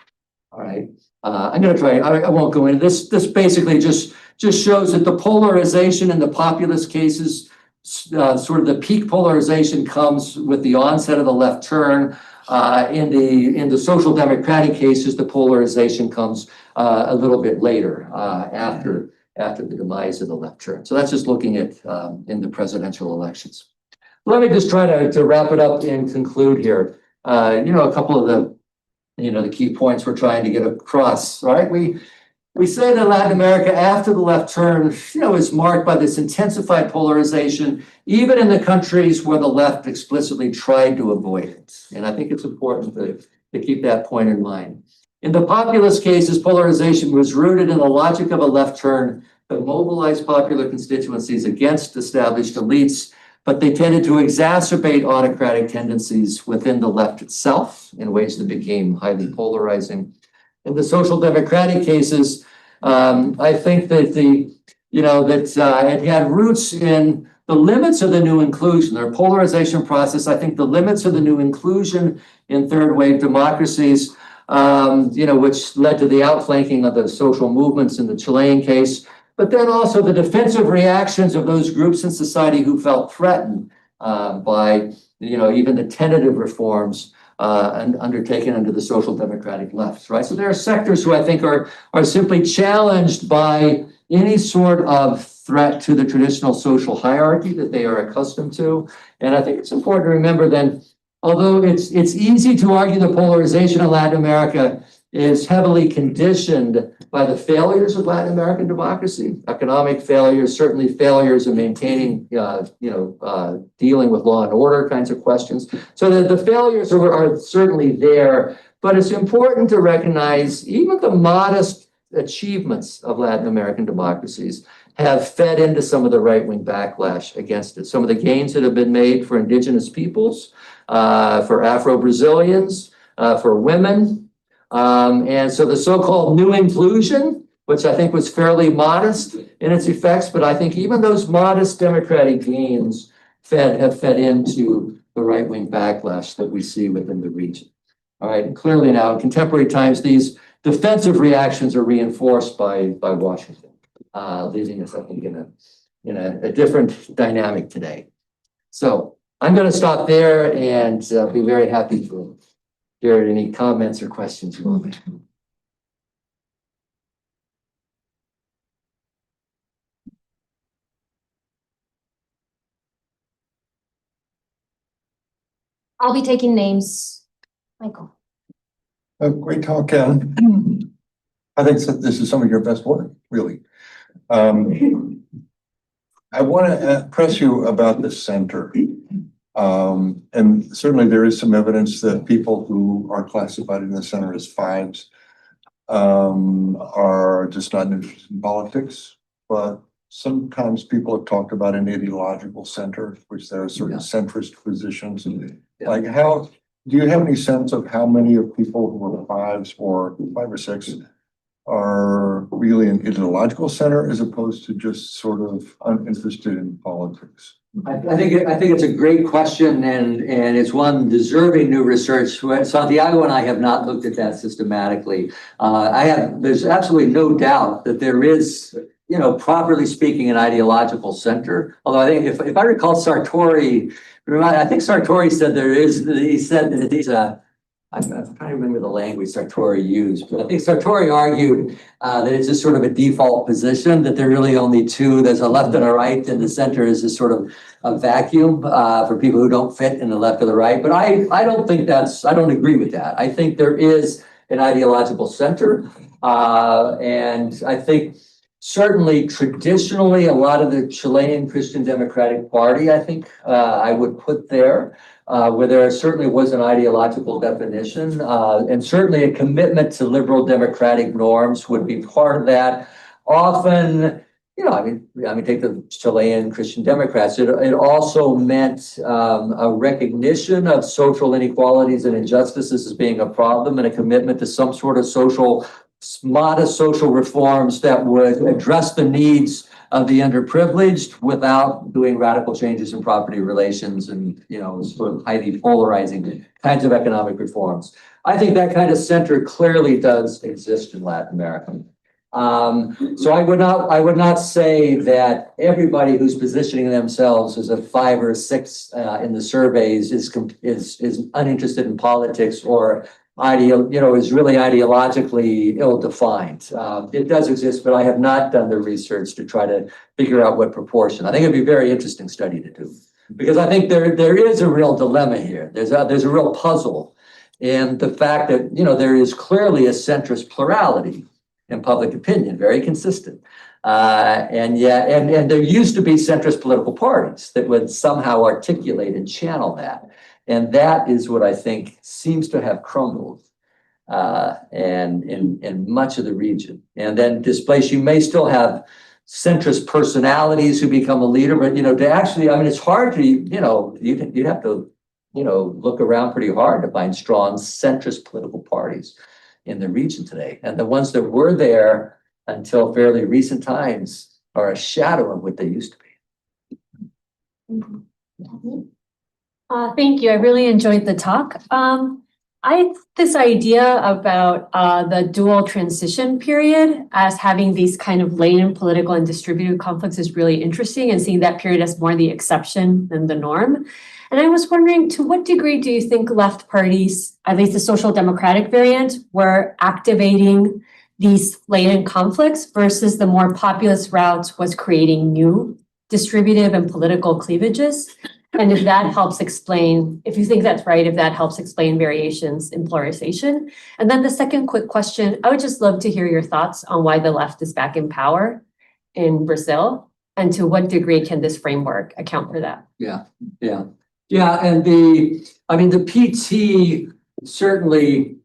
All right, I'm going to try. I won't go into this. This basically just shows that the polarization in the populist cases, sort of the peak polarization comes with the onset of the left turn. In the social democratic cases, the polarization comes a little bit later after the demise of the left turn. So that's just looking at in the presidential elections. Let me just try to wrap it up and conclude here. A couple of the key points we're trying to get across. Right, we say that Latin America after the left turn, is marked by this intensified polarization, even in the countries where the left explicitly tried to avoid it. And I think it's important to keep that point in mind. In the populist cases, polarization was rooted in the logic of a left turn that mobilized popular constituencies against established elites, but they tended to exacerbate autocratic tendencies within the left itself in ways that became highly polarizing. In the social democratic cases, I think that it had roots in the limits of the new inclusion, their polarization process. I think the limits of the new inclusion in third wave democracies, which led to the outflanking of the social movements in the Chilean case, but then also the defensive reactions of those groups in society who felt threatened by, even the tentative reforms undertaken under the social democratic left, right? So there are sectors who I think are simply challenged by any sort of threat to the traditional social hierarchy that they are accustomed to. And I think it's important to remember then, although it's easy to argue the polarization in Latin America is heavily conditioned by the failures of Latin American democracy, economic failures, certainly failures in maintaining, dealing with law and order kinds of questions. So the failures are certainly there, but it's important to recognize even the modest achievements of Latin American democracies have fed into some of the right-wing backlash against it. Some of the gains that have been made for indigenous peoples, for Afro-Brazilians, for women, and so the so-called new inclusion, which I think was fairly modest in its effects, but I think even those modest democratic gains have fed into the right-wing backlash that we see within the region. All right, and clearly now in contemporary times, these defensive reactions are reinforced by Washington, leaving us, I think, in a different dynamic today. So I'm going to stop there and be very happy to hear any comments or questions you want me to. I'll be taking names. Michael. Great talk, Ken. I think this is some of your best work, really. I want to press you about the center. And certainly there is some evidence that people who are classified in the center as fives are just not interested in politics. But sometimes people have talked about an ideological center, which there are certain centrist positions. Like how, do you have any sense of how many of people who are fives or 5 or 6 are really an ideological center as opposed to just sort of uninterested in politics? I think it's a great question, and it's one deserving new research. Santiago and I have not looked at that systematically. There's absolutely no doubt that there is, properly speaking, an ideological center. Although I think if I recall Sartori, I think Sartori said he said that these, I'm trying to remember the language Sartori used, but I think Sartori argued that it's just sort of a default position, that there are really only two, there's a left and a right, and the center is just sort of a vacuum for people who don't fit in the left or the right. But I don't think I don't agree with that. I think there is an ideological center. And I think certainly traditionally, a lot of the Chilean Christian Democratic Party, I think I would put there, where there certainly was an ideological definition, and certainly a commitment to liberal democratic norms would be part of that. Often, take the Chilean Christian Democrats. It also meant a recognition of social inequalities and injustices as being a problem, and a commitment to some sort of modest social reforms that would address the needs of the underprivileged without doing radical changes in property relations and, sort of highly polarizing kinds of economic reforms. I think that kind of center clearly does exist in Latin America. So I would not say that everybody who's positioning themselves as a 5 or 6 in the surveys is uninterested in politics or is really ideologically ill-defined. It does exist, but I have not done the research to try to figure out what proportion. I think it'd be a very interesting study to do, because I think there is a real dilemma here. There's a real puzzle in the fact that, there is clearly a centrist plurality in public opinion, very consistent. And yet, and there used to be centrist political parties that would somehow articulate and channel that. And that is what I think seems to have crumbled and in much of the region. And then displaced, you may still have centrist personalities who become a leader, but to actually, I mean, it's hard to, you'd have to, look around pretty hard to find strong centrist political parties in the region today. And the ones that were there until fairly recent times are a shadow of what they used to be. Thank you. I really enjoyed the talk. This idea about the dual transition period as having these kind of latent political and distributed conflicts is really interesting, and seeing that period as more the exception than the norm. And I was wondering, to what degree do you think left parties, at least the social democratic variant, were activating these latent conflicts versus the more populist routes was creating new distributive and political cleavages? And if that helps explain, if you think that's right, if that helps explain variations in polarization. And then the second quick question, I would just love to hear your thoughts on why the left is back in power in Brazil, and to what degree can this framework account for that? Yeah. And the PT certainly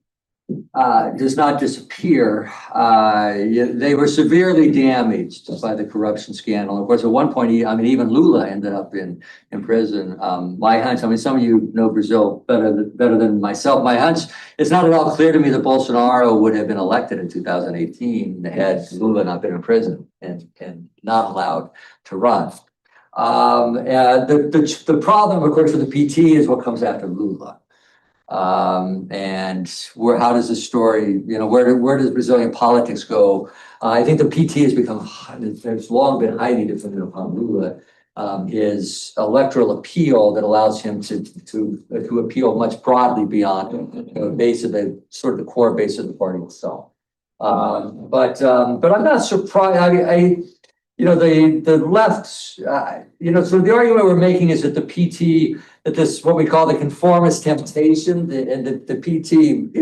does not disappear. They were severely damaged by the corruption scandal. Of course, at one point, even Lula ended up in prison. My hunch, some of you know Brazil better than myself. My hunch, it's not at all clear to me that Bolsonaro would have been elected in 2018 had Lula not been in prison and not allowed to run. The problem, of course, for the PT is what comes after Lula. And how does this story, where does Brazilian politics go? I think the PT has there's long been highly dependent upon Lula, his electoral appeal that allows him to appeal much broadly beyond the base of the core base of the party itself. But I'm not surprised. The left, so the argument we're making is that the PT, that this, what we call the conformist temptation, and the PT,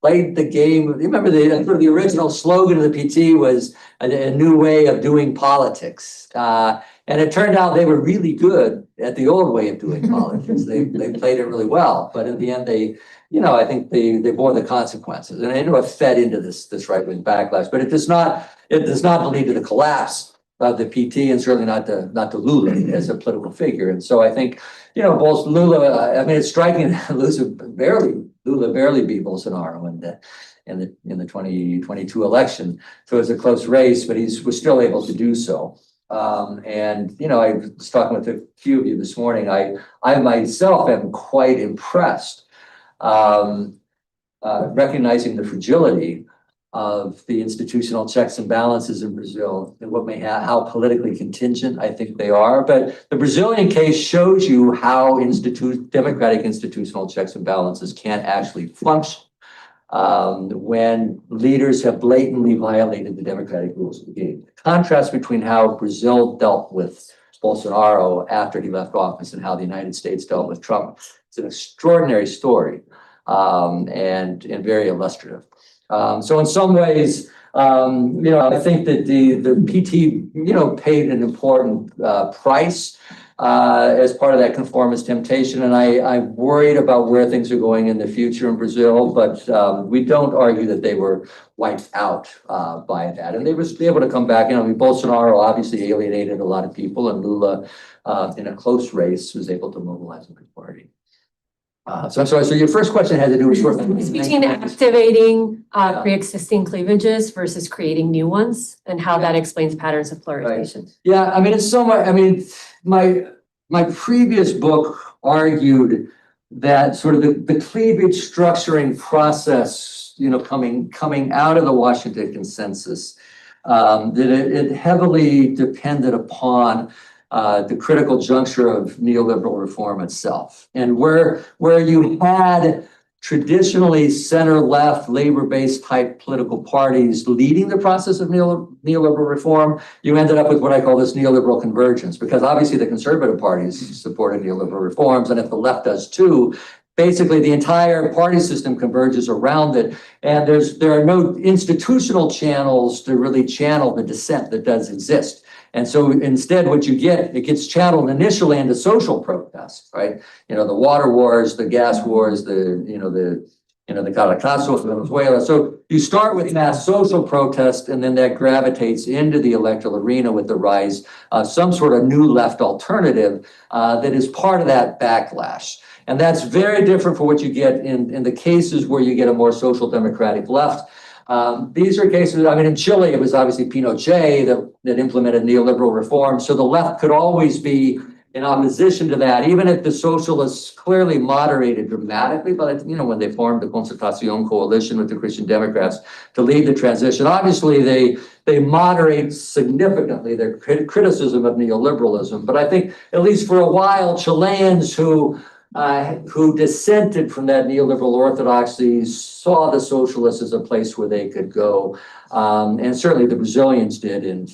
played the game. Remember the original slogan of the PT was a new way of doing politics. And it turned out they were really good at the old way of doing politics. They played it really well, but in the end, I think they bore the consequences, and it fed into this right-wing backlash. But it does not lead to the collapse of the PT, and certainly not to Lula as a political figure. And so I think, both Lula, it's striking that Lula barely beat Bolsonaro in the 2022 election. So it's a close race, but was still able to do so. And I was talking with a few of you this morning. I myself am quite impressed, recognizing the fragility of the institutional checks and balances in Brazil, and how politically contingent I think they are. But the Brazilian case shows you how democratic institutional checks and balances can't actually function when leaders have blatantly violated the democratic rules of the game. The contrast between how Brazil dealt with Bolsonaro after he left office and how the United States dealt with Trump, it's an extraordinary story, and very illustrative. So in some ways, I think that the PT, paid an important price as part of that conformist temptation. And I'm worried about where things are going in the future in Brazil, but we don't argue that they were wiped out by that. And they were able to come back. Bolsonaro obviously alienated a lot of people, and Lula, in a close race, was able to mobilize a good party. So I'm sorry, so your first question had to do with between activating pre-existing cleavages versus creating new ones, and how that explains patterns of polarization. Right. Yeah, it's so much. My previous book argued that sort of the cleavage structuring process, coming out of the Washington Consensus, that it heavily depended upon the critical juncture of neoliberal reform itself. And where you had traditionally center-left, labor-based type political parties leading the process of neoliberal reform, you ended up with what I call this neoliberal convergence, because obviously the conservative parties supported neoliberal reforms, and if the left does too, basically the entire party system converges around it. And there are no institutional channels to really channel the dissent that does exist. And so instead, what you get, it gets channeled initially into social protests, right? You know, the water wars, the gas wars, the Caracazo of Venezuela. So you start with mass social protest, and then that gravitates into the electoral arena with the rise of some sort of new left alternative that is part of that backlash. And that's very different from what you get in the cases where you get a more social democratic left. These are cases, I mean, in Chile, it was obviously Pinochet that implemented neoliberal reform. So the left could always be in opposition to that, even if the socialists clearly moderated dramatically, but when they formed the Concertación coalition with the Christian Democrats to lead the transition, obviously they moderate significantly their criticism of neoliberalism. But I think at least for a while, Chileans who dissented from that neoliberal orthodoxy saw the socialists as a place where they could go, and certainly the Brazilians did, and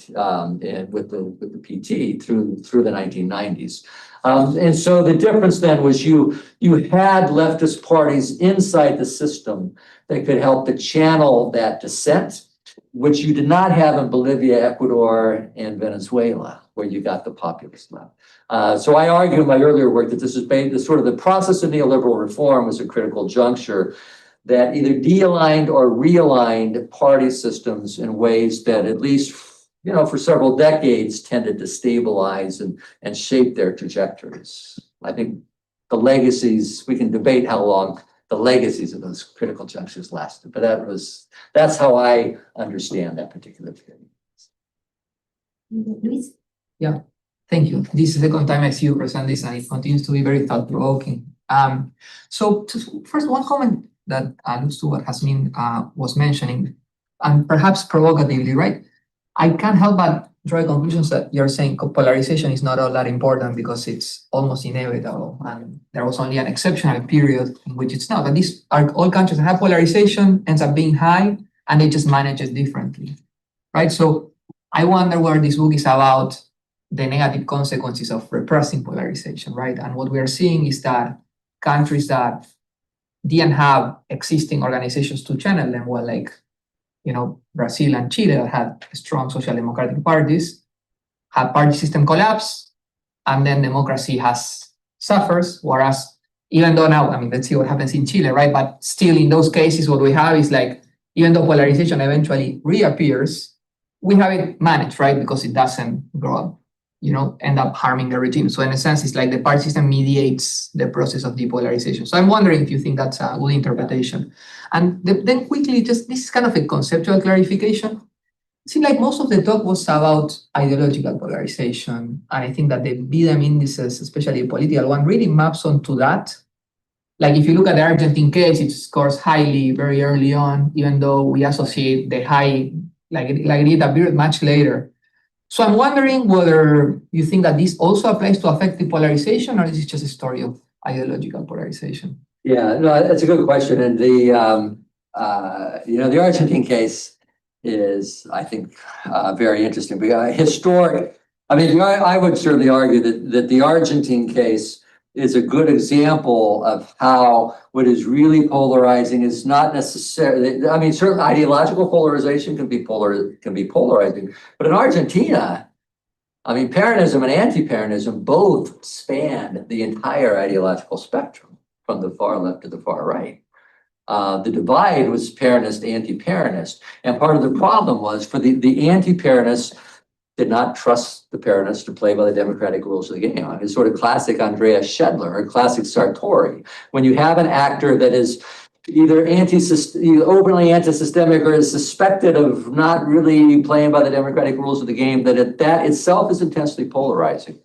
with the PT through the 1990s. And so the difference then was you had leftist parties inside the system that could help to channel that dissent, which you did not have in Bolivia, Ecuador, and Venezuela, where you got the populist left. So I argue in my earlier work that this is sort of the process of neoliberal reform was a critical juncture that either de-aligned or realigned party systems in ways that at least, for several decades tended to stabilize and shape their trajectories. I think the legacies, we can debate how long the legacies of those critical junctures lasted, but that's how I understand that particular period. Luis? Yeah, thank you. This is the second time I see you present this, and it continues to be very thought-provoking. So first, one comment that alludes to what Jasmine was mentioning, and perhaps provocatively, right? I can't help but draw conclusions that you're saying polarization is not all that important because it's almost inevitable, and there was only an exceptional period in which it's not. But these are all countries that have polarization, ends up being high, and they just manage it differently, right? So I wonder where this book is about the negative consequences of repressing polarization, right? And what we are seeing is that countries that didn't have existing organizations to channel them, well, like, Brazil and Chile that had strong social democratic parties, had party system collapse, and then democracy suffers, whereas even though now, let's see what happens in Chile, right? But still in those cases, what we have is like, even though polarization eventually reappears, we have it managed, right? Because it doesn't grow up, end up harming the regime. So in a sense, it's like the party system mediates the process of depolarization. So I'm wondering if you think that's a good interpretation. And then quickly, just this is kind of a conceptual clarification. It seemed like most of the talk was about ideological polarization. And I think that the BDM indices, especially the political one, really maps onto that. Like if you look at the Argentine case, it scores highly very early on, even though we associate the high, like it appeared much later. So I'm wondering whether you think that this also applies to affective polarization, or is it just a story of ideological polarization? Yeah, no, that's a good question. And the Argentine case is, I think, very interesting. Historic. I would certainly argue that the Argentine case is a good example of how what is really polarizing is not necessarily, certainly ideological polarization can be polarizing, but in Argentina, Peronism and anti-Peronism both span the entire ideological spectrum from the far left to the far right. The divide was Peronist, anti-Peronist, and part of the problem was for the anti-Peronists did not trust the Peronists to play by the democratic rules of the game. It's sort of classic Andrea Schedler or classic Sartori. When you have an actor that is either openly anti-systemic or is suspected of not really playing by the democratic rules of the game, that itself is intensely polarizing.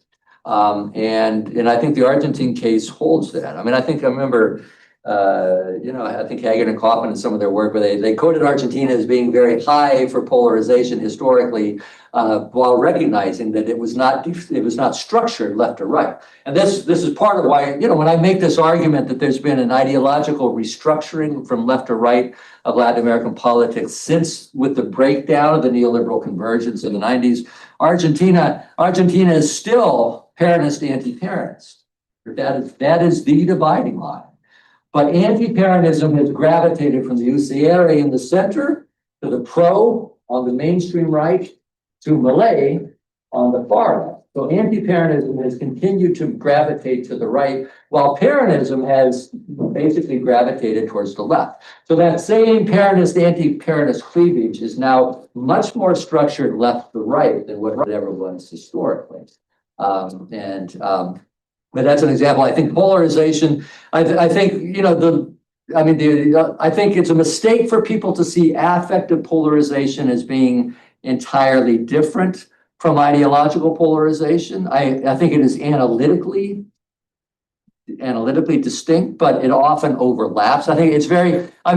And I think the Argentine case holds that. I remember, I think Hagen and Kaufman in some of their work where they quoted Argentina as being very high for polarization historically, while recognizing that it was not structured left or right. And this is part of why, when I make this argument that there's been an ideological restructuring from left to right of Latin American politics since with the breakdown of the neoliberal convergence in the 90s, Argentina is still Peronist, anti-Peronist. That is the dividing line. But anti-Peronism has gravitated from the Usiere in the center to the pro on the mainstream right to Malay on the far left. So anti-Peronism has continued to gravitate to the right, while Peronism has basically gravitated towards the left. So that same Peronist, anti-Peronist cleavage is now much more structured left to right than what it ever was historically. But that's an example. I think polarization, I think, you know, I think it's a mistake for people to see affective polarization as being entirely different from ideological polarization. I think it is analytically distinct, but it often overlaps. I think it's very, I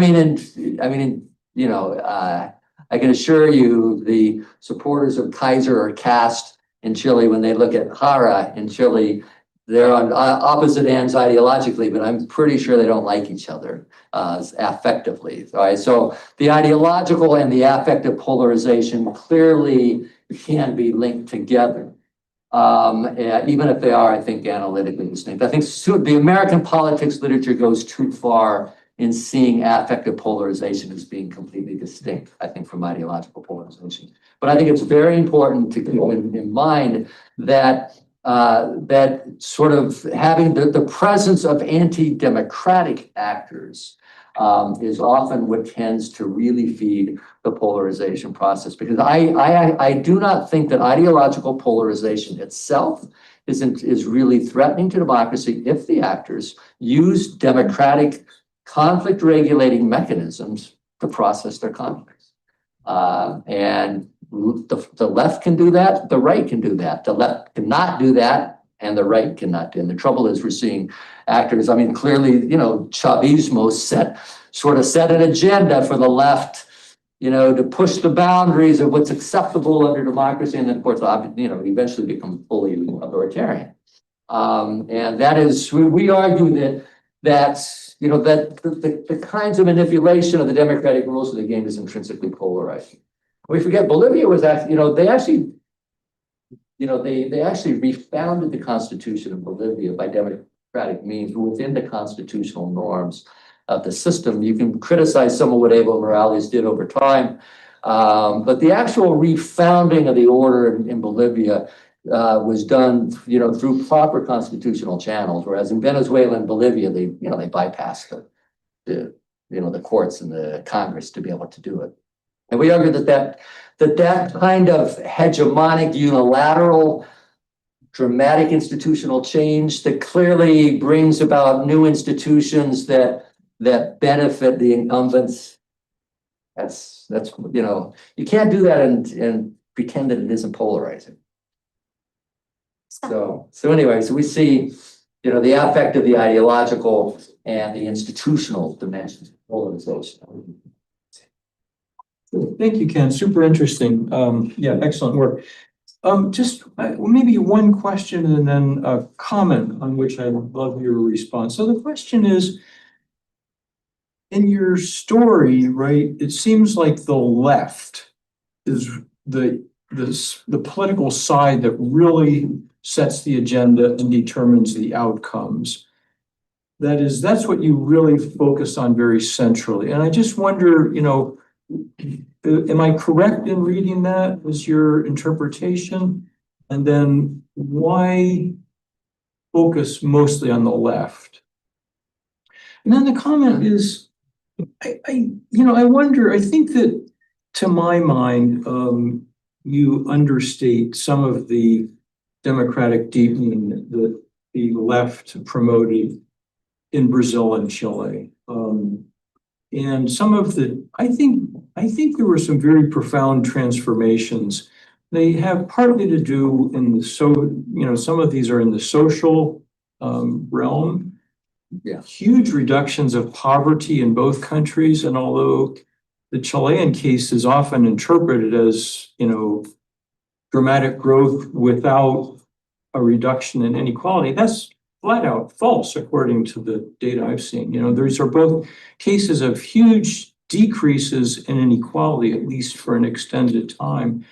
can assure you the supporters of Kaiser or Cast in Chile, when they look at Jara in Chile, they're on opposite ends ideologically, but I'm pretty sure they don't like each other affectively. All right, so the ideological and the affective polarization clearly can be linked together, even if they are, I think, analytically distinct. I think the American politics literature goes too far in seeing affective polarization as being completely distinct, I think, from ideological polarization. But I think it's very important to keep in mind that that sort of having the presence of anti-democratic actors is often what tends to really feed the polarization process. Because I do not think that ideological polarization itself is really threatening to democracy if the actors use democratic conflict regulating mechanisms to process their conflicts. And the left can do that, the right can do that. The left cannot do that, and the right cannot do it. And the trouble is we're seeing actors, I mean, clearly, you know, Chavismo set an agenda for the left, you know, to push the boundaries of what's acceptable under democracy, and then, of course, you know, eventually become fully authoritarian. And that is, we argue that you know, that the kinds of manipulation of the democratic rules of the game is intrinsically polarizing. We forget Bolivia was actually, you know, they actually refounded the Constitution of Bolivia by democratic means within the constitutional norms of the system. You can criticize some of what Evo Morales did over time, but the actual refounding of the order in Bolivia was done, you know, through proper constitutional channels, whereas in Venezuela and Bolivia, they bypassed the courts and the Congress to be able to do it. And we argue that kind of hegemonic, unilateral, dramatic institutional change that clearly brings about new institutions that benefit the incumbents. That's you know, you can't do that and pretend that it isn't polarizing. So anyway, so we see, you know, the affective, the ideological, and the institutional dimensions of polarization. Thank you, Ken. Super interesting. Yeah, excellent work. Just maybe one question and then a comment on which I would love your response. So the question is, in your story, right, it seems like the left is the political side that really sets the agenda and determines the outcomes. That's what you really focus on very centrally. And I just wonder, you know, am I correct in reading that as your interpretation? And then why focus mostly on the left? And then the comment is, I wonder, I think that to my mind, you understate some of the democratic deepening that the left promoted in Brazil and Chile. And some of I think there were some very profound transformations. They have partly to do some of these are in the social realm. Yeah. Huge reductions of poverty in both countries. And although the Chilean case is often interpreted as, you know, dramatic growth without a reduction in inequality, that's flat out false, according to the data I've seen. You know, these are both cases of huge decreases in inequality, at least for an extended time.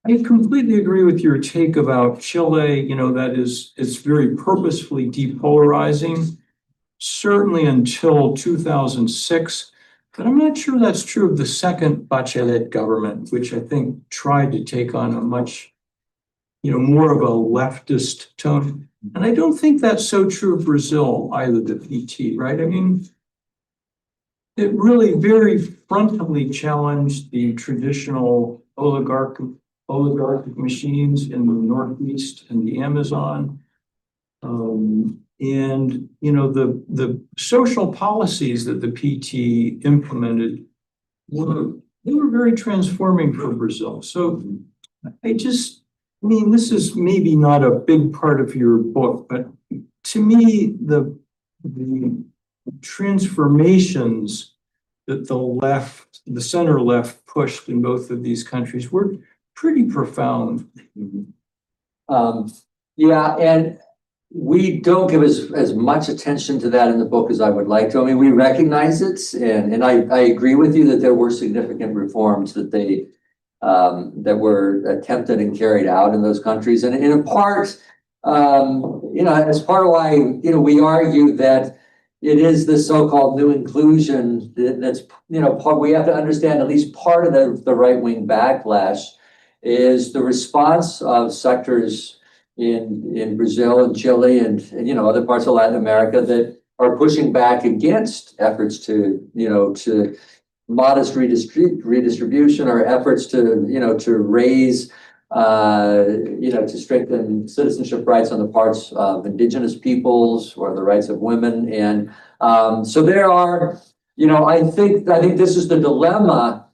I completely agree with your take about Chile. You know, it's very purposefully depolarizing. certainly until 2006. But I'm not sure that's true of the second Bachelet government, which I think tried to take on a much, more of a leftist tone. And I don't think that's so true of Brazil either, the PT, right? I mean, it really very frontally challenged the traditional oligarchic machines in the Northeast and the Amazon. And the social policies that the PT implemented were very transforming for Brazil. So this is maybe not a big part of your book, but to me, the transformations that the center left pushed in both of these countries were pretty profound. Yeah, and we don't give as much attention to that in the book as I would like to. I mean, we recognize it, and I agree with you that there were significant reforms that that were attempted and carried out in those countries, and in part, as part of why we argue that it is the so-called new inclusion that's we have to understand at least part of the right-wing backlash is the response of sectors in Brazil and Chile and other parts of Latin America that are pushing back against efforts to modest redistribution or efforts to raise to strengthen citizenship rights on the parts of indigenous peoples or the rights of women. And so there are, I think this is the dilemma.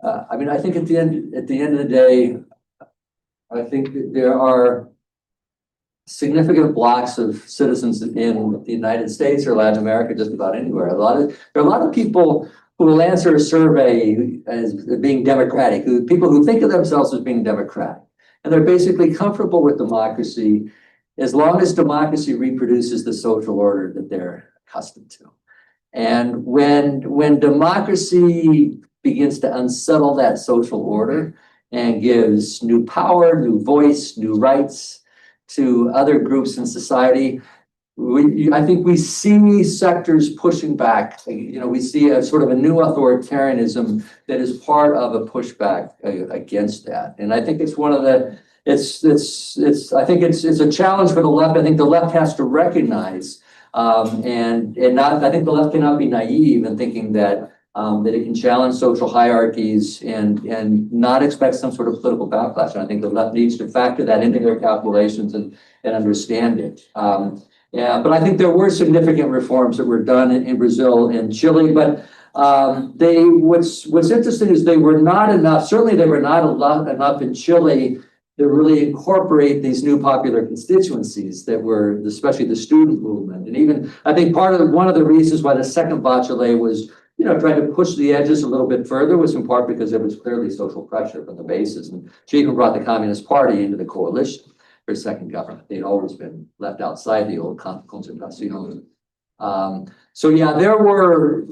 I think at the end of the day, I think that there are significant blocks of citizens in the United States or Latin America, just about anywhere. There are a lot of people who will answer a survey as being democratic, people who think of themselves as being democratic. And they're basically comfortable with democracy as long as democracy reproduces the social order that they're accustomed to. And when democracy begins to unsettle that social order and gives new power, new voice, new rights to other groups in society, I think we see sectors pushing back. We see a sort of a new authoritarianism that is part of a pushback against that. And I think it's one of the, I think it's a challenge for the left. I think the left has to recognize, and not, I think the left cannot be naive in thinking that it can challenge social hierarchies and not expect some sort of political backlash. And I think the left needs to factor that into their calculations and understand it. Yeah, but I think there were significant reforms that were done in Brazil and Chile, but what's interesting is they were not enough. Certainly, they were not enough in Chile to really incorporate these new popular constituencies that were, especially the student movement. And even I think one of the reasons why the second Bachelet was trying to push the edges a little bit further was in part because there was clearly social pressure from the bases, and she even brought the Communist Party into the coalition. Her second government. They'd always been left outside the old concertación. So yeah, there were,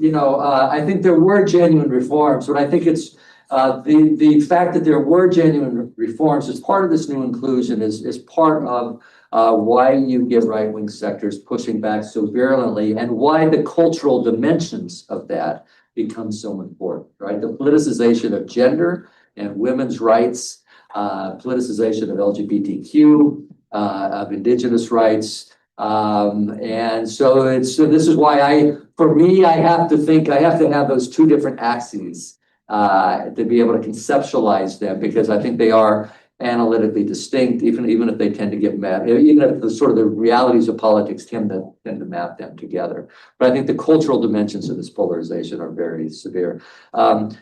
I think there were genuine reforms, but I think it's the fact that there were genuine reforms as part of this new inclusion is part of why you get right-wing sectors pushing back so virulently and why the cultural dimensions of that become so important, right? The politicization of gender and women's rights, politicization of LGBTQ, of indigenous rights. And so this is why I have to have those two different axes to be able to conceptualize them, because I think they are analytically distinct, even if they tend to get mapped, even if the sort of the realities of politics tend to map them together. But I think the cultural dimensions of this polarization are very severe.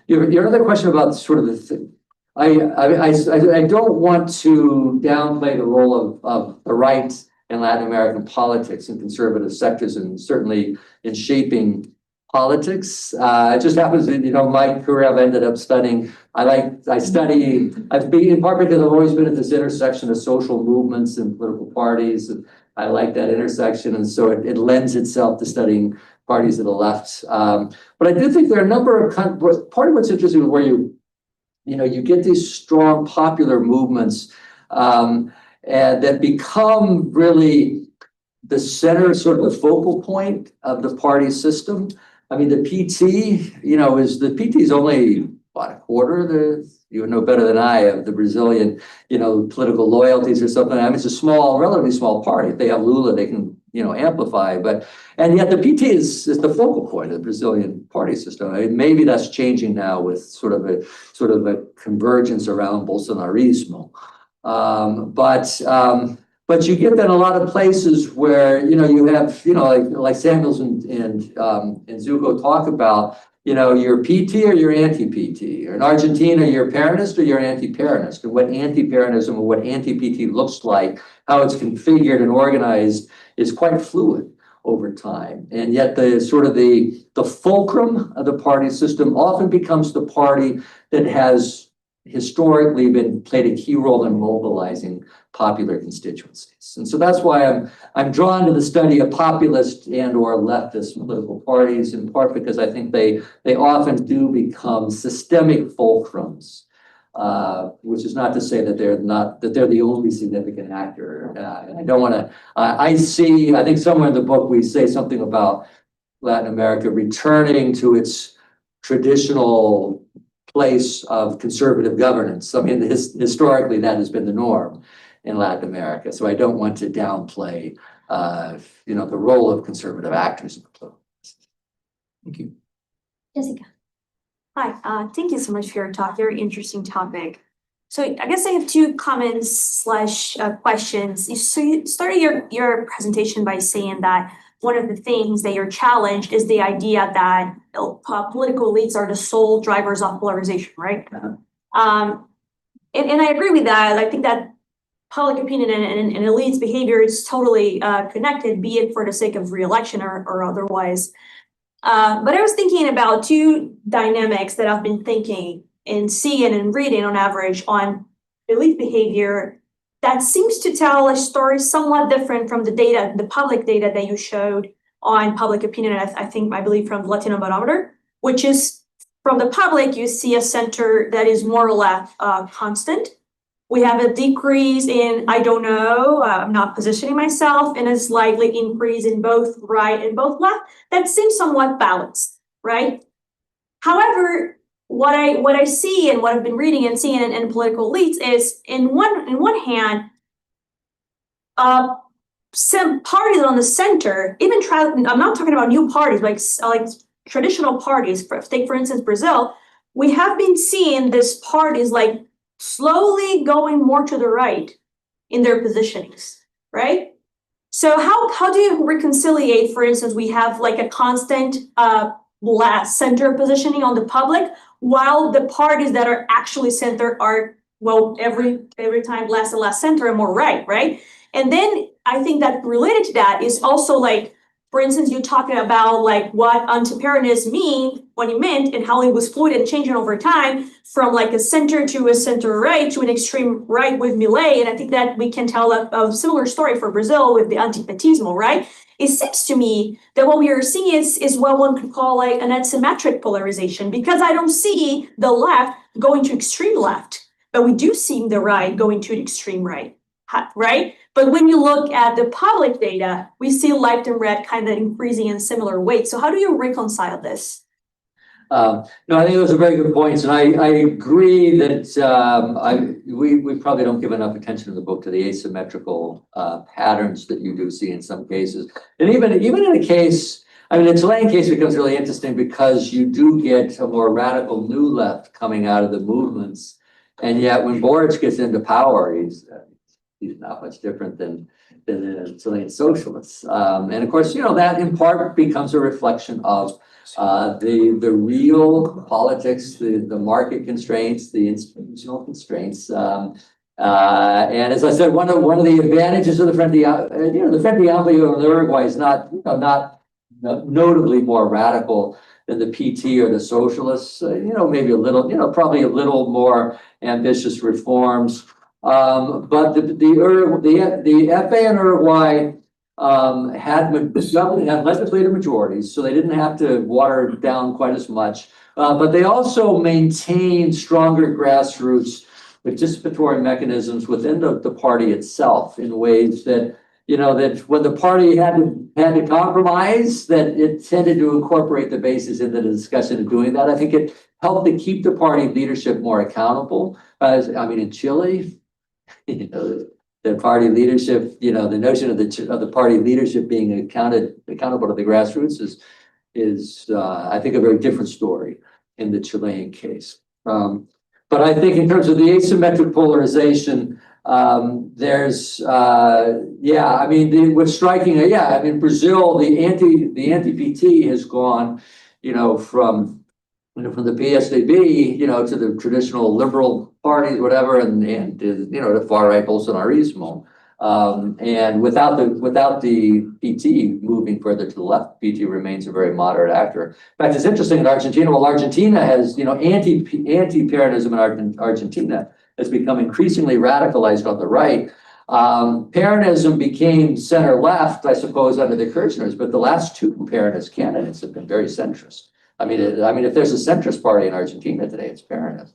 Your other question about sort of the thing, I don't want to downplay the role of the right in Latin American politics and conservative sectors, and certainly in shaping politics. It just happens that, my career, I've ended up studying, in part because I've always been at this intersection of social movements and political parties, and I like that intersection, and so it lends itself to studying parties of the left. But I do think there are a number of part of what's interesting where you get these strong popular movements and that become really the center, sort of the focal point of the party system. I mean, the PT, the PT is only what, a quarter of you would know better than I, of the Brazilian, political loyalties or something. I mean, it's a relatively small party. If they have Lula, they can, amplify, and yet the PT is the focal point of the Brazilian party system. I mean, maybe that's changing now with sort of a convergence around Bolsonarismo. But you get that in a lot of places where, you have, like Samuels and Zuko talk about, you're PT or you're anti-PT, or in Argentina, you're Peronist or you're anti-Peronist, and what anti-Peronism or what anti-PT looks like, how it's configured and organized is quite fluid over time. And yet the fulcrum of the party system often becomes the party that has historically played a key role in mobilizing popular constituencies. And so that's why I'm drawn to the study of populist and or leftist political parties, in part because I think they often do become systemic fulcrums, which is not to say that they're the only significant actor. And I don't want to, I think somewhere in the book we say something about Latin America returning to its traditional place of conservative governance. I mean, historically, that has been the norm in Latin America. So I don't want to downplay, the role of conservative actors in the political process. Thank you. Jessica. Hi, thank you so much for your talk. Very interesting topic. So I guess I have two comments / questions. So you started your presentation by saying that one of the things that you're challenged is the idea that political elites are the sole drivers of polarization, right? Uh-huh. And I agree with that. I think that public opinion and elites' behavior is totally connected, be it for the sake of re-election or otherwise. But I was thinking about two dynamics that I've been thinking and seeing and reading on average on elite behavior that seems to tell a story somewhat different from the data, the public data that you showed on public opinion, I believe from the Latino Barometer, which is from the public, you see a center that is more or less constant. We have a decrease in, I don't know, I'm not positioning myself, and a slightly increase in both right and both left. That seems somewhat balanced, right? However, what I see and what I've been reading and seeing in political elites is, in one hand, some parties on the center, I'm not talking about new parties, like traditional parties. Take for instance Brazil. We have been seeing these parties like slowly going more to the right in their positionings, right? So how do you reconciliate, for instance, we have like a constant last center positioning on the public, while the parties that are actually center are, well, every time less and less center and more right? And then I think that related to that is also like, for instance, you're talking about like what anti-Peronist what it meant and how it was fluid and changing over time from like a center to a center right to an extreme right with Milei. And I think that we can tell a similar story for Brazil with the antipetismo, right? It seems to me that what we are seeing is what one could call like an asymmetric polarization, because I don't see the left going to extreme left, but we do see the right going to an extreme right, right? But when you look at the public data, we see left and right kind of increasing in similar weight. So how do you reconcile this? No, I think those are very good points, and I agree that we probably don't give enough attention in the book to the asymmetrical patterns that you do see in some cases, and even in a case, I mean, the Chilean case becomes really interesting because you do get a more radical new left coming out of the movements, and yet when Boric gets into power, he's not much different than the Chilean socialists, and of course, that in part becomes a reflection of the real politics, the market constraints, the institutional constraints, and as I said, one of the advantages of the Frente Amplio in Uruguay is not notably more radical than the PT or the socialists. Maybe a little, probably a little more ambitious reforms. But the FA in Uruguay had legislative majorities, so they didn't have to water down quite as much. But they also maintained stronger grassroots participatory mechanisms within the party itself in ways that that when the party had to compromise, that it tended to incorporate the bases into the discussion of doing that. I think it helped to keep the party leadership more accountable. In Chile, the party leadership, the notion of the party leadership being accountable to the grassroots is I think a very different story in the Chilean case. But I think in terms of the asymmetric polarization, there's what's striking, Brazil, the anti-PT has gone, from the PSDB, to the traditional liberal parties, whatever, and the far right Bolsonarismo. And without the PT moving further to the left, PT remains a very moderate actor. In fact, it's interesting in Argentina. Well, Argentina has, anti-Peronism in Argentina has become increasingly radicalized on the right. Peronism became center left, I suppose, under the Kirchners, but the last two Peronist candidates have been very centrist. If there's a centrist party in Argentina today, it's Peronism.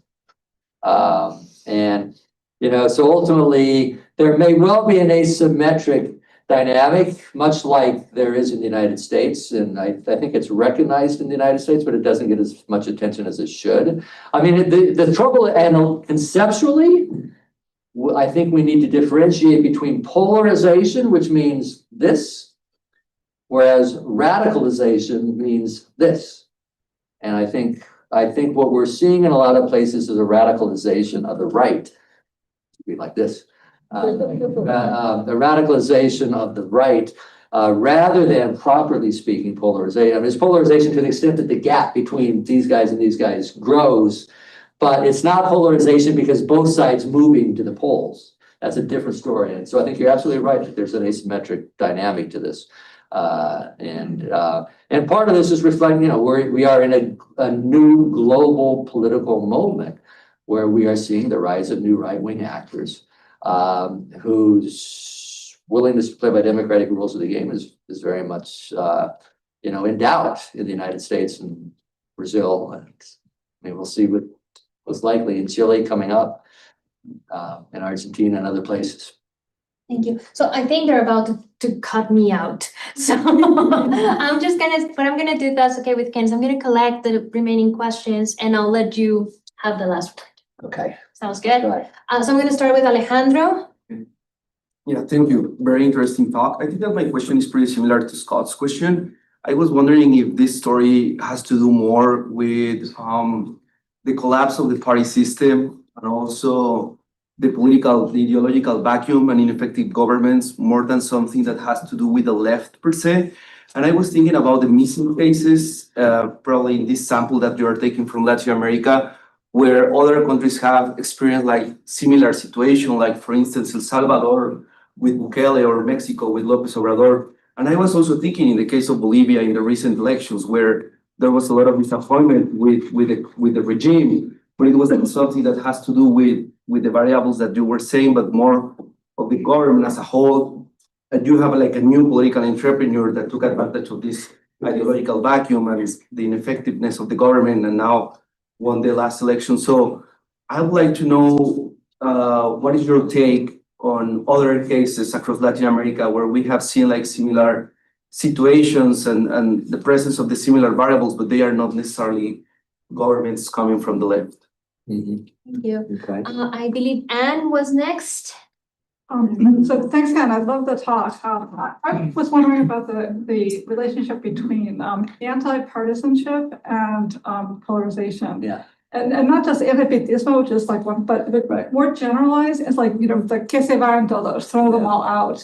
So ultimately, there may well be an asymmetric dynamic, much like there is in the United States. And I think it's recognized in the United States, but it doesn't get as much attention as it should. The trouble, and conceptually, I think we need to differentiate between polarization, which means this, whereas radicalization means this. And I think what we're seeing in a lot of places is a radicalization of the right. Be like this. The radicalization of the right, rather than properly speaking polarization. It's polarization to the extent that the gap between these guys and these guys grows, but it's not polarization because both sides moving to the polls. That's a different story. And so I think you're absolutely right that there's an asymmetric dynamic to this. And part of this is reflecting, we are in a new global political moment where we are seeing the rise of new right-wing actors whose willingness to play by democratic rules of the game is very much, in doubt in the United States and Brazil. And we'll see what was likely in Chile coming up, in Argentina and other places. Thank you. So I think they're about to cut me out. So what I'm gonna do, if that's okay with Ken, is I'm gonna collect the remaining questions and I'll let you have the last one. Okay. Sounds good. Right. So I'm gonna start with Alejandro. Yeah, thank you. Very interesting talk. I think that my question is pretty similar to Scott's question. I was wondering if this story has to do more with the collapse of the party system and also the ideological vacuum and ineffective governments more than something that has to do with the left per se. And I was thinking about the missing cases, probably in this sample that you are taking from Latin America, where other countries have experienced like similar situation, like for instance, El Salvador with Bukele or Mexico with López Obrador. And I was also thinking in the case of Bolivia in the recent elections, where there was a lot of disappointment with the regime, but it wasn't something that has to do with the variables that you were saying, but more of the government as a whole. And you have like a new political entrepreneur that took advantage of this ideological vacuum and the ineffectiveness of the government and now won the last election. So I would like to know what is your take on other cases across Latin America where we have seen like similar situations and the presence of the similar variables, but they are not necessarily governments coming from the left. Mm-hmm. Thank you. Okay. I believe Anne was next. So thanks, Ken. I love the talk. I was wondering about the relationship between anti-partisanship and polarization. Yeah. And not just anti-patismo, which is like one, but Right. more generalized, it's like, the que se vayan todos, throw them all out,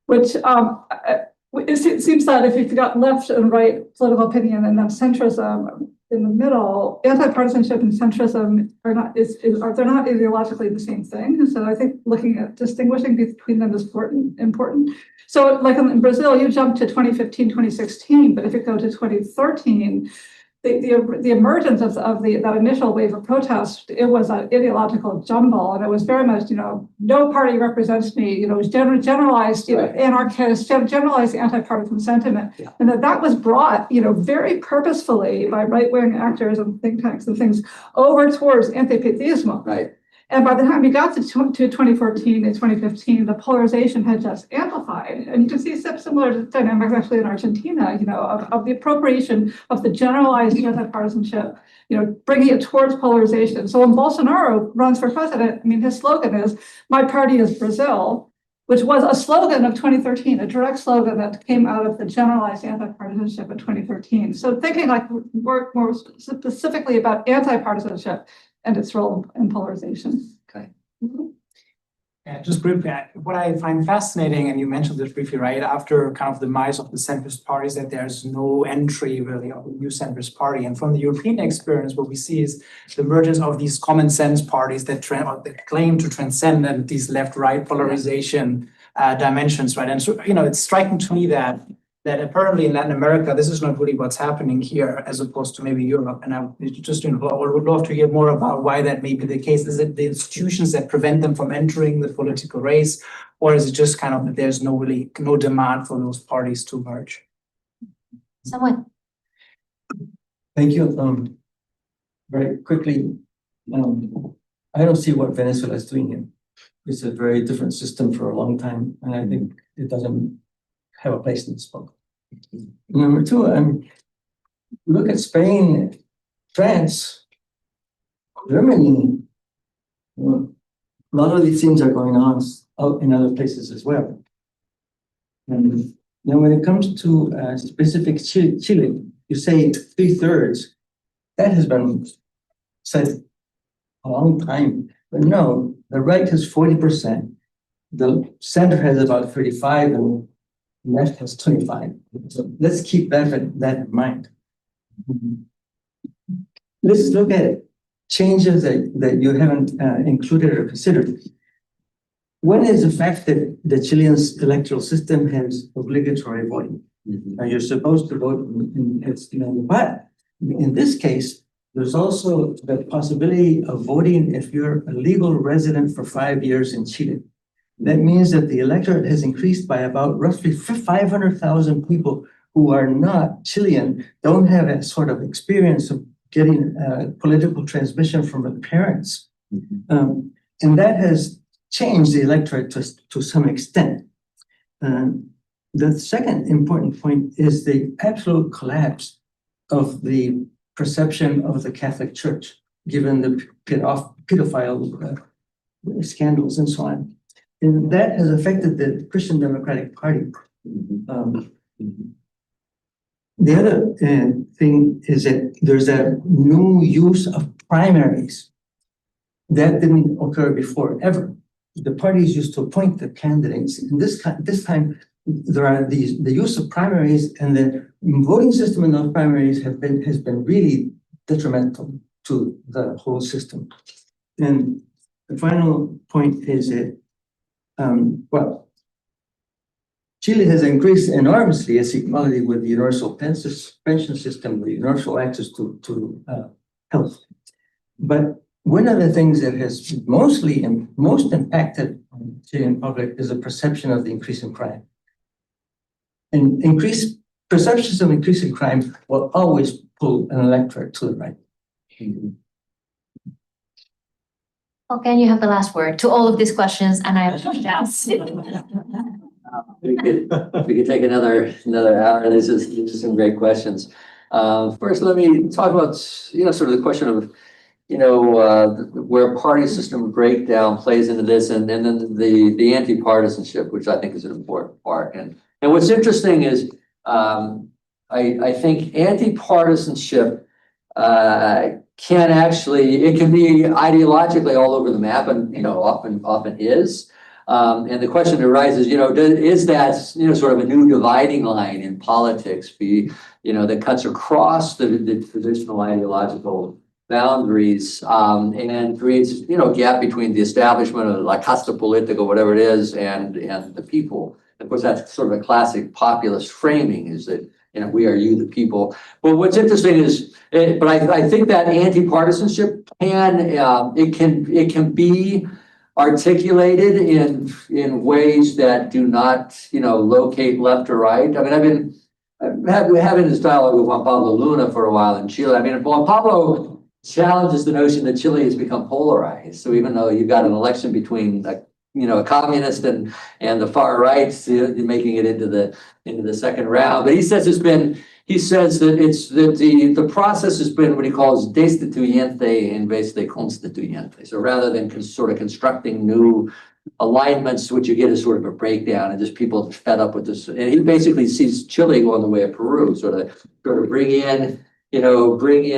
which it seems that if you've got left and right political opinion and then centrism in the middle, anti-partisanship and centrism are not they're not ideologically the same thing. So I think looking at distinguishing between them is important. So like in Brazil, you jump to 2015, 2016, but if you go to 2013, the emergence of that initial wave of protest, it was an ideological jumble, and it was very much, no party represents me. It was generalized, Right. anarchist, generalized anti-partisan sentiment, Yeah. and that was brought, very purposefully by right-wing actors and think tanks and things over towards anti-patismo. Right. And by the time we got to 2014 and 2015, the polarization had just amplified. And you can see similar dynamics actually in Argentina, of the appropriation of the generalized anti-partisanship, bringing it towards polarization. So when Bolsonaro runs for president, his slogan is, "My party is Brazil," which was a slogan of 2013, a direct slogan that came out of the generalized anti-partisanship in 2013. So thinking work more specifically about anti-partisanship and its role in polarization. Okay. Yeah, just briefly, what I find fascinating, and you mentioned this briefly, right, after kind of the demise of the centrist parties, that there's no entry really of a new centrist party. And from the European experience, what we see is the emergence of these common sense parties that claim to transcend these left-right polarization dimensions, right? And so, it's striking to me that apparently in Latin America, this is not really what's happening here, as opposed to maybe Europe. And I just, would love to hear more about why that may be the case. Is it the institutions that prevent them from entering the political race, or is it just kind of that there's no demand for those parties to merge? Someone. Thank you. Very quickly, I don't see what Venezuela is doing here. It's a very different system for a long time, and I think it doesn't have a place in this book. Number two, look at Spain, France, Germany. A lot of these things are going on out in other places as well. And then when it comes to specific Chile, you say 2/3. That has been said a long time, but no, the right has 40%, the center has about 35%, and left has 25%. So let's keep that in mind. Let's look at changes that you haven't included or considered. One is the fact that the Chilean electoral system has obligatory voting. And you're supposed to vote but in this case, there's also the possibility of voting if you're a legal resident for 5 years in Chile. That means that the electorate has increased by about roughly 500,000 people who are not Chilean, don't have a sort of experience of getting political transmission from their parents. And that has changed the electorate to some extent. The second important point is the absolute collapse of the perception of the Catholic Church, given the pedophile scandals and so on. And that has affected the Christian Democratic Party. The other thing is that there's a new use of primaries. That didn't occur before, ever. The parties used to appoint the candidates. And this time, there are the use of primaries, and the voting system in those primaries has been really detrimental to the whole system. And the final point is that Chile has increased enormously its equality with the universal pension system, the universal access to health. But one of the things that has most impacted the Chilean public is the perception of the increase in crime. And perceptions of increasing crime will always pull an electorate to the right. Okay, you have the last word to all of these questions, and I have doubts. We could take another hour. This is some great questions. First, let me talk about sort of the question of where party system breakdown plays into this, and then the anti-partisanship, which I think is an important part. And what's interesting is I think anti-partisanship can be ideologically all over the map, and often is. And the question arises, is that sort of a new dividing line in politics that cuts across the traditional ideological boundaries and creates a gap between the establishment of la casta politica, whatever it is, and the people. Of course, that's sort of a classic populist framing, is that we are you, the people. But what's interesting is, but I think that anti-partisanship can be articulated in ways that do not locate left or right. I mean, I've been having this dialogue with Juan Pablo Luna for a while in Chile. I mean, Juan Pablo challenges the notion that Chile has become polarized. So even though you've got an election between a communist and the far right, you're making it into the second round. But he says that the process has been what he calls destituyente en vez de constituyente. So rather than sort of constructing new alignments, what you get is sort of a breakdown and just people fed up with this. And he basically sees Chile going the way of Peru, sort of bring in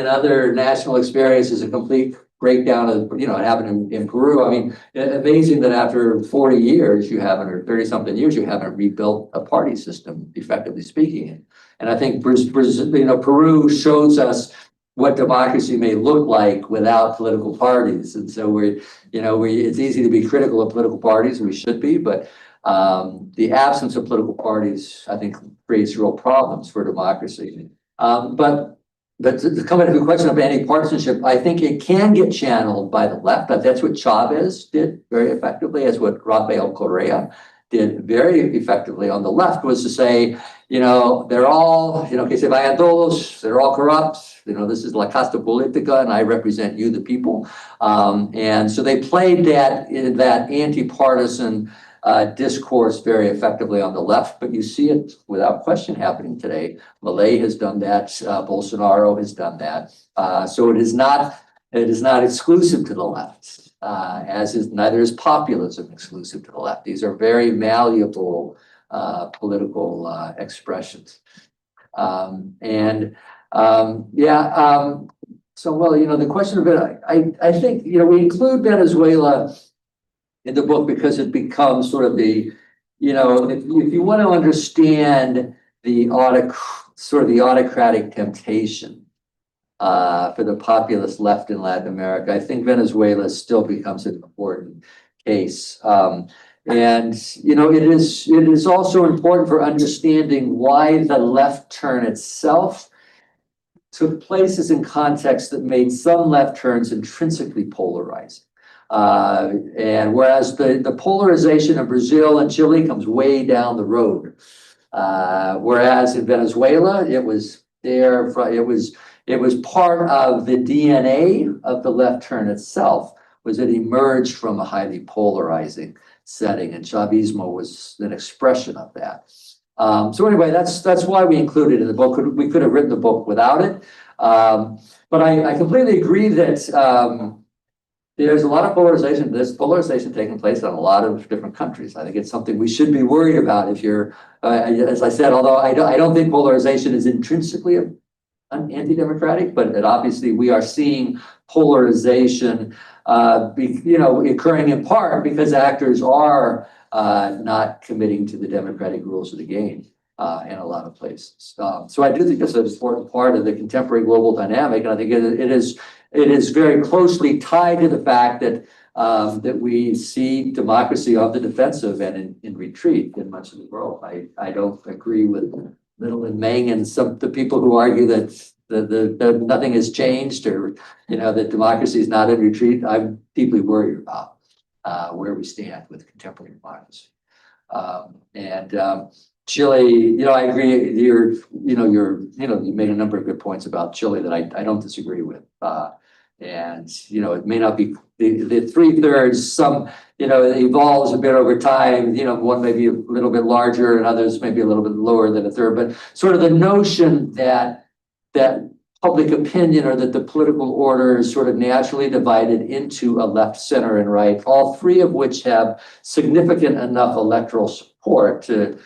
other national experiences, a complete breakdown of, it happened in Peru. I mean, amazing that after 40 years, or 30 something years, you haven't rebuilt a party system, effectively speaking. And I think Peru shows us what democracy may look like without political parties. And so it's easy to be critical of political parties, and we should be, but the absence of political parties, I think, creates real problems for democracy. But to come into the question of anti-partisanship, I think it can get channeled by the left. But that's what Chavez did very effectively, as what Rafael Correa did very effectively on the left, was to say, they're all, que se vayan todos, they're all corrupt. This is la casta politica, and I represent you, the people. And so they played that anti-partisan discourse very effectively on the left, but you see it without question happening today. Milei has done that. Bolsonaro has done that. So it is not exclusive to the left, neither is populism exclusive to the left. These are very malleable political expressions. The question of it, I think, we include Venezuela in the book because it becomes sort of the, if you want to understand the autocratic temptation for the populist left in Latin America, I think Venezuela still becomes an important case. It is also important for understanding why the left turn itself took places in contexts that made some left turns intrinsically polarizing. And whereas the polarization of Brazil and Chile comes way down the road, whereas in Venezuela, it was part of the DNA of the left turn itself, was it emerged from a highly polarizing setting, and Chavismo was an expression of that. So anyway, that's why we included it in the book. We could have written the book without it, but I completely agree that there's a lot of polarization. There's polarization taking place in a lot of different countries. I think it's something we should be worried about. If you're, as I said, although I don't think polarization is intrinsically anti-democratic, but obviously we are seeing polarization, occurring in part because actors are not committing to the democratic rules of the game in a lot of places. So I do think that's an important part of the contemporary global dynamic, and I think it is very closely tied to the fact that that we see democracy on the defensive and in retreat in much of the world. I don't agree with Little and Meng and the people who argue that that nothing has changed, or that democracy is not in retreat. I'm deeply worried about where we stand with contemporary democracy. Chile, I agree. You made a number of good points about Chile that I don't disagree with. It may not be the 3/3. Some, it evolves a bit over time. One may be a little bit larger, and others may be a little bit lower than a third. But sort of the notion that public opinion, or that the political order is sort of naturally divided into a left, center, and right, all three of which have significant enough electoral support to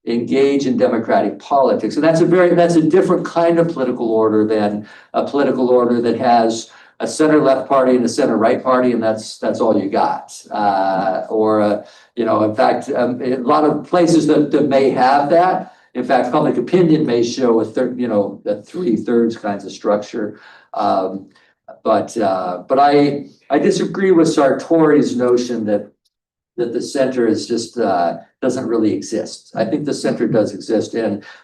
engage in democratic politics. And that's a different kind of political order than a political order that has a center left party and a center right party, and that's all you got. In fact, a lot of places that may have that. In fact, public opinion may show a 3/3 kinds of structure. But I disagree with Sartori's notion that the center is just doesn't really exist. I think the center does exist,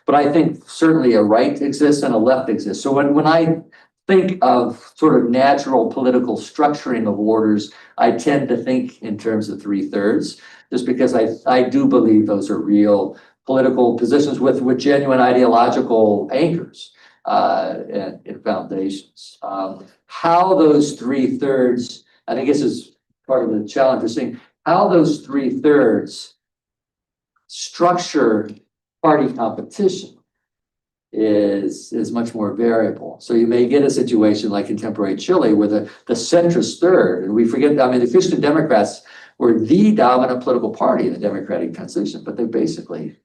but I think certainly a right exists and a left exists. So when I think of sort of natural political structuring of orders, I tend to think in terms of 3/3, just because I do believe those are real political positions with genuine ideological anchors. and foundations. How those 3/3, I think this is part of the challenge we're seeing, how those 3/3 structure party competition is much more variable. So you may get a situation like contemporary Chile where the centrist third, and we forget, I mean, the Christian Democrats were the dominant political party in the democratic transition, but they basically,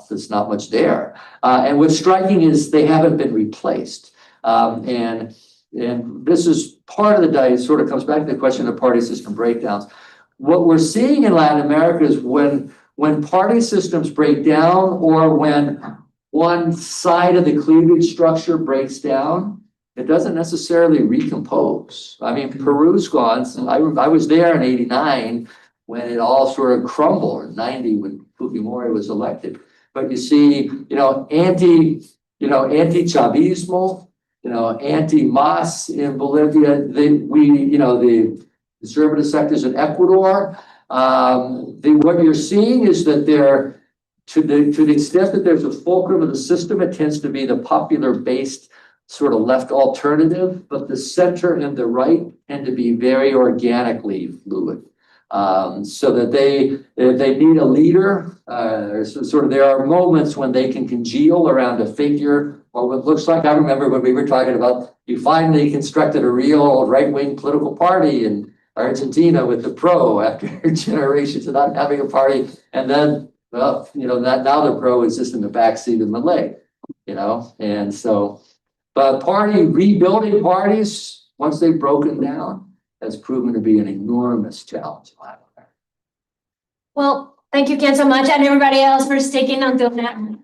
there's not much there. And what's striking is they haven't been replaced. And this is part of the sort of comes back to the question of party system breakdowns. What we're seeing in Latin America is when party systems break down, or when one side of the cleavage structure breaks down, it doesn't necessarily recompose. I mean, Peru's gone. I was there in '89 when it all sort of crumbled, in '90 when Fujimori was elected. But you see, anti-Chavismo, anti-MAS in Bolivia, the conservative sectors in Ecuador. What you're seeing is that to the extent that there's a fulcrum of the system, it tends to be the popular-based sort of left alternative, but the center and the right tend to be very organically fluid. So that if they need a leader, there are moments when they can congeal around a figure, or what looks like, I remember when we were talking about, you finally constructed a real right-wing political party in Argentina with the PRO after generations of not having a party, and then, now the PRO is just in the backseat of Malay, and so, but rebuilding parties, once they've broken down, has proven to be an enormous challenge. Well, thank you, Ken, so much, and everybody else for sticking until now.